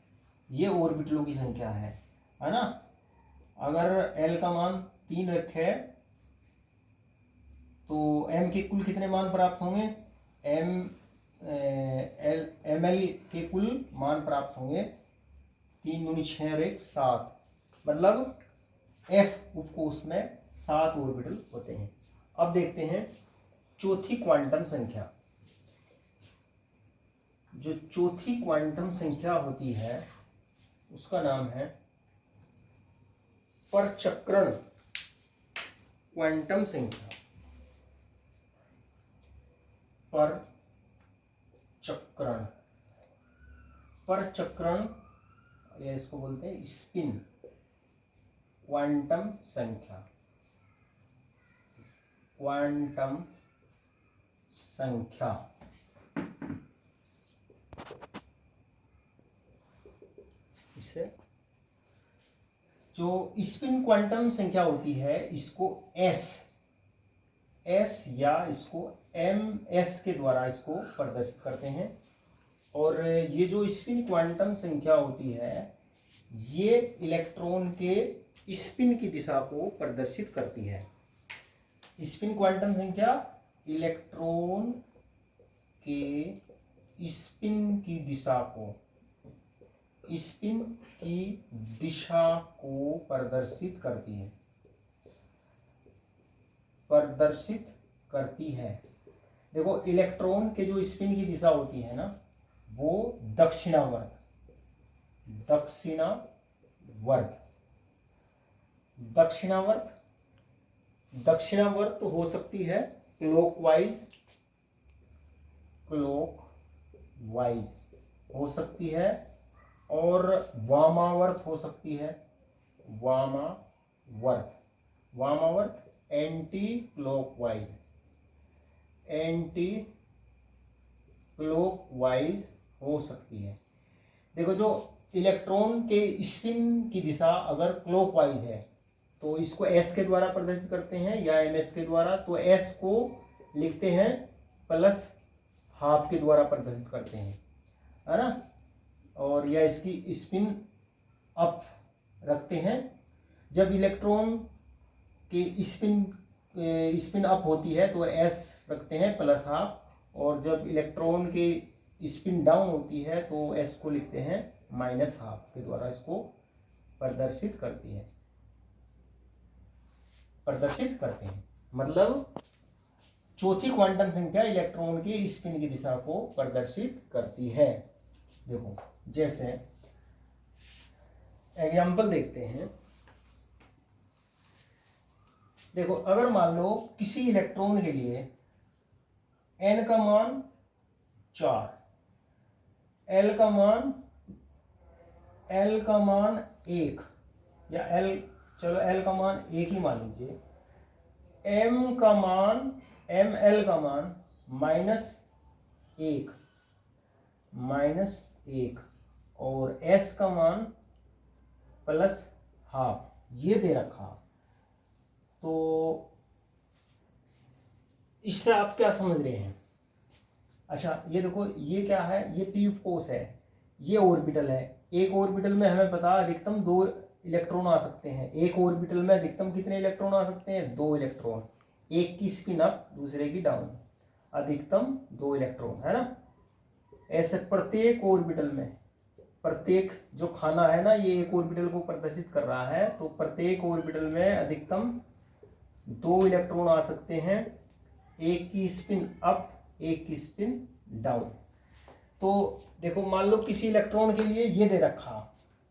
Speaker 1: ये ऑर्बिटलों की संख्या है ना। अगर l का मान 3 रखे तो m के कुल कितने मान प्राप्त होंगे, ml के कुल मान प्राप्त होंगे 3 दूनी 6 और 1 7। मतलब f उपकोष में 7 ऑर्बिटल होते हैं। अब देखते हैं चौथी क्वांटम संख्या। जो चौथी क्वांटम संख्या होती है उसका नाम है परचक्रण क्वांटम संख्या। परचक्रण या इसको बोलते हैं स्पिन क्वांटम संख्या। क्वांटम संख्या। इससे जो स्पिन क्वांटम संख्या होती है इसको एस या इसको एस के द्वारा इसको प्रदर्शित करते हैं। और ये जो स्पिन क्वांटम संख्या होती है ये इलेक्ट्रॉन के स्पिन की दिशा को प्रदर्शित करती है। स्पिन क्वांटम संख्या इलेक्ट्रॉन के स्पिन की दिशा को प्रदर्शित करती है। देखो इलेक्ट्रॉन के जो स्पिन की दिशा होती है ना वो दक्षिणावर्त हो सकती है क्लॉकवाइज हो सकती है और वामावर्त हो सकती है। वामावर्त एंटी क्लॉकवाइज हो सकती है। देखो जो इलेक्ट्रॉन के स्पिन की दिशा अगर क्लॉकवाइज है तो इसको एस के द्वारा प्रदर्शित करते हैं या एमएस के द्वारा। तो एस को लिखते हैं +½ के द्वारा प्रदर्शित करते हैं, है ना। और या इसकी स्पिन अप रखते हैं। जब इलेक्ट्रॉन की स्पिन अप होती है तो एस रखते हैं +½ और जब इलेक्ट्रॉन की स्पिन डाउन होती है तो एस को लिखते हैं -½ के द्वारा इसको प्रदर्शित करते हैं। मतलब चौथी क्वांटम संख्या इलेक्ट्रॉन के स्पिन की दिशा को प्रदर्शित करती है। देखो जैसे एग्जाम्पल देखते हैं। देखो अगर मान लो किसी इलेक्ट्रॉन के लिए n का मान 4, l का मान 1 या l का मान 1 ही मान लीजिए, ml का मान -1 और s का मान +½ ये दे रखा। तो इससे आप क्या समझ रहे हैं? अच्छा ये देखो ये क्या है, ये p कोश है, ये ऑर्बिटल है। एक ऑर्बिटल में हमें पता अधिकतम 2 इलेक्ट्रॉन आ सकते हैं। एक ऑर्बिटल में अधिकतम कितने इलेक्ट्रॉन आ सकते हैं? 2 इलेक्ट्रॉन। एक की स्पिन अप दूसरे की डाउन, अधिकतम 2 इलेक्ट्रॉन, है ना। ऐसे प्रत्येक ऑर्बिटल में, प्रत्येक जो खाना है ना ये एक ऑर्बिटल को प्रदर्शित कर रहा है, तो प्रत्येक ऑर्बिटल में अधिकतम 2 इलेक्ट्रॉन आ सकते हैं। एक की स्पिन अप एक की स्पिन डाउन। तो देखो मान लो किसी इलेक्ट्रॉन के लिए ये दे रखा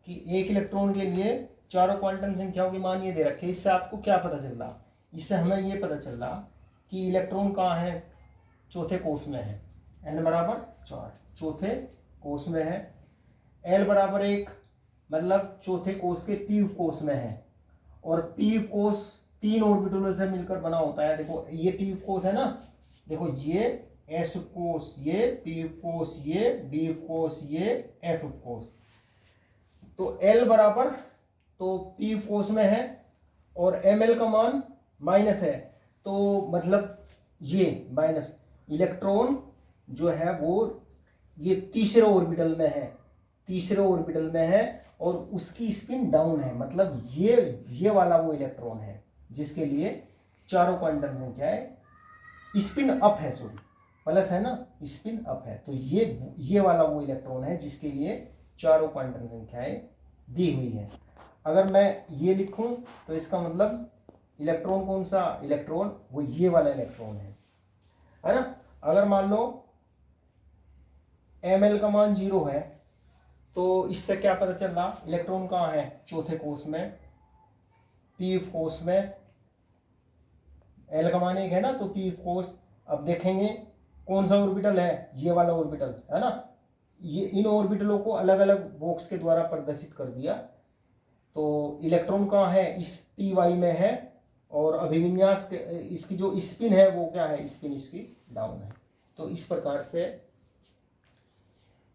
Speaker 1: कि एक इलेक्ट्रॉन के लिए चारों क्वांटम संख्याओं के मान ये दे रखे। इससे आपको क्या पता चल रहा? इससे हमें ये पता चल रहा कि इलेक्ट्रॉन कहाँ है? चौथे कोष में है। n = 4 चौथे कोष में है। l = 1 मतलब चौथे कोष के p कोष में है। और p कोष 3 ऑर्बिटलों से मिलकर बना होता है। देखो ये p कोष है ना, देखो ये s कोष, ये p कोष, ये b कोष, ये f कोष। तो l बराबर तो p कोष में है और ml का मान माइनस है, तो मतलब ये माइनस इलेक्ट्रॉन जो है वो ये तीसरे ऑर्बिटल में है और उसकी स्पिन डाउन है। मतलब ये वाला वो इलेक्ट्रॉन है जिसके लिए चारों क्वांटम संख्याएं स्पिन अप है, सॉरी प्लस है ना, स्पिन अप है। तो ये वाला वो इलेक्ट्रॉन है जिसके लिए चारों क्वांटम संख्याएं दी हुई है। अगर मैं ये लिखूं तो इसका मतलब इलेक्ट्रॉन कौन सा? इलेक्ट्रॉन वो ये वाला इलेक्ट्रॉन है ना। अगर मान लो ml का मान 0 है तो इससे क्या पता चल रहा? इलेक्ट्रॉन कहाँ है? चौथे कोष में, p कोष में। l का मान 1 है ना, तो p कोष। अब देखेंगे कौन सा ऑर्बिटल है? ये वाला ऑर्बिटल है ना। ये इन ऑर्बिटलों को अलग अलग बॉक्स के द्वारा प्रदर्शित कर दिया। तो इलेक्ट्रॉन कहाँ है? इस py में है और अभिविन्यास के इसकी जो स्पिन है वो क्या है, स्पिन इसकी डाउन है। तो इस प्रकार से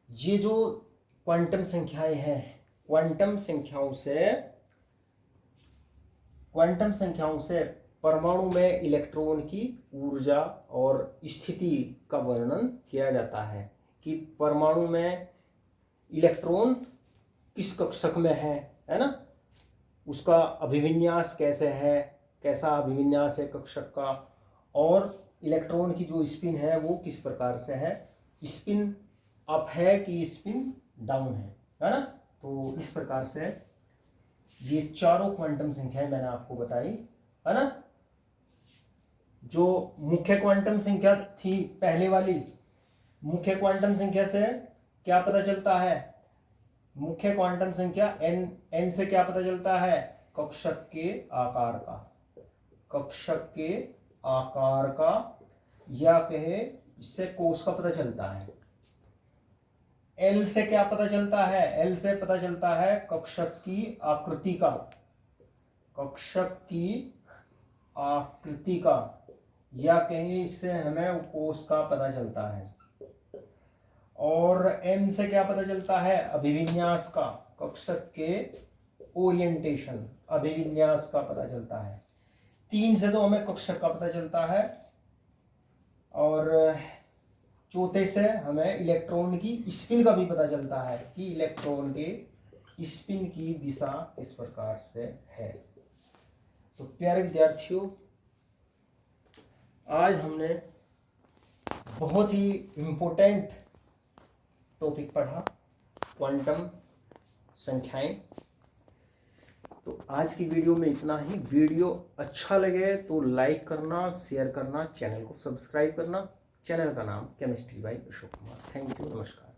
Speaker 1: ये जो क्वांटम संख्याएं हैं, क्वांटम संख्याओं से परमाणु में इलेक्ट्रॉन की ऊर्जा और स्थिति का वर्णन किया जाता है कि परमाणु में इलेक्ट्रॉन किस कक्षक में है ना, उसका अभिविन्यास कैसे है, कैसा अभिविन्यास है कक्षक का, और इलेक्ट्रॉन की जो स्पिन है वो किस प्रकार से है, स्पिन अप है कि स्पिन डाउन है ना। तो इस प्रकार से ये चारों क्वांटम संख्याएं मैंने आपको बताई, है ना। जो मुख्य क्वांटम संख्या थी पहले वाली, मुख्य क्वांटम संख्या से क्या पता चलता है, मुख्य क्वांटम संख्या n से क्या पता चलता है, कक्षक के आकार का, कक्षक के आकार का, या कहे इससे कोश का पता चलता है। L से क्या पता चलता है, L से पता चलता है कक्षक की आकृति का, कक्षक की आकृति का, या कहीं इससे हमें कोश का पता चलता है। और M से क्या पता चलता है, अभिविन्यास का, कक्षक के ओरिएंटेशन, अभिविन्यास का पता चलता है। 3 से तो हमें कक्षक का पता चलता है, और चौथे से हमें इलेक्ट्रॉन की स्पिन का भी पता चलता है कि इलेक्ट्रॉन के स्पिन की दिशा इस प्रकार से है। तो प्यारे विद्यार्थियों, आज हमने बहुत ही इम्पोर्टेंट टॉपिक पढ़ा, क्वांटम संख्याएं। तो आज की वीडियो में इतना ही। वीडियो अच्छा लगे तो लाइक करना, शेयर करना, चैनल को सब्सक्राइब करना। चैनल का नाम chemistry bye Ashok Kumar. Thank you, नमस्कार।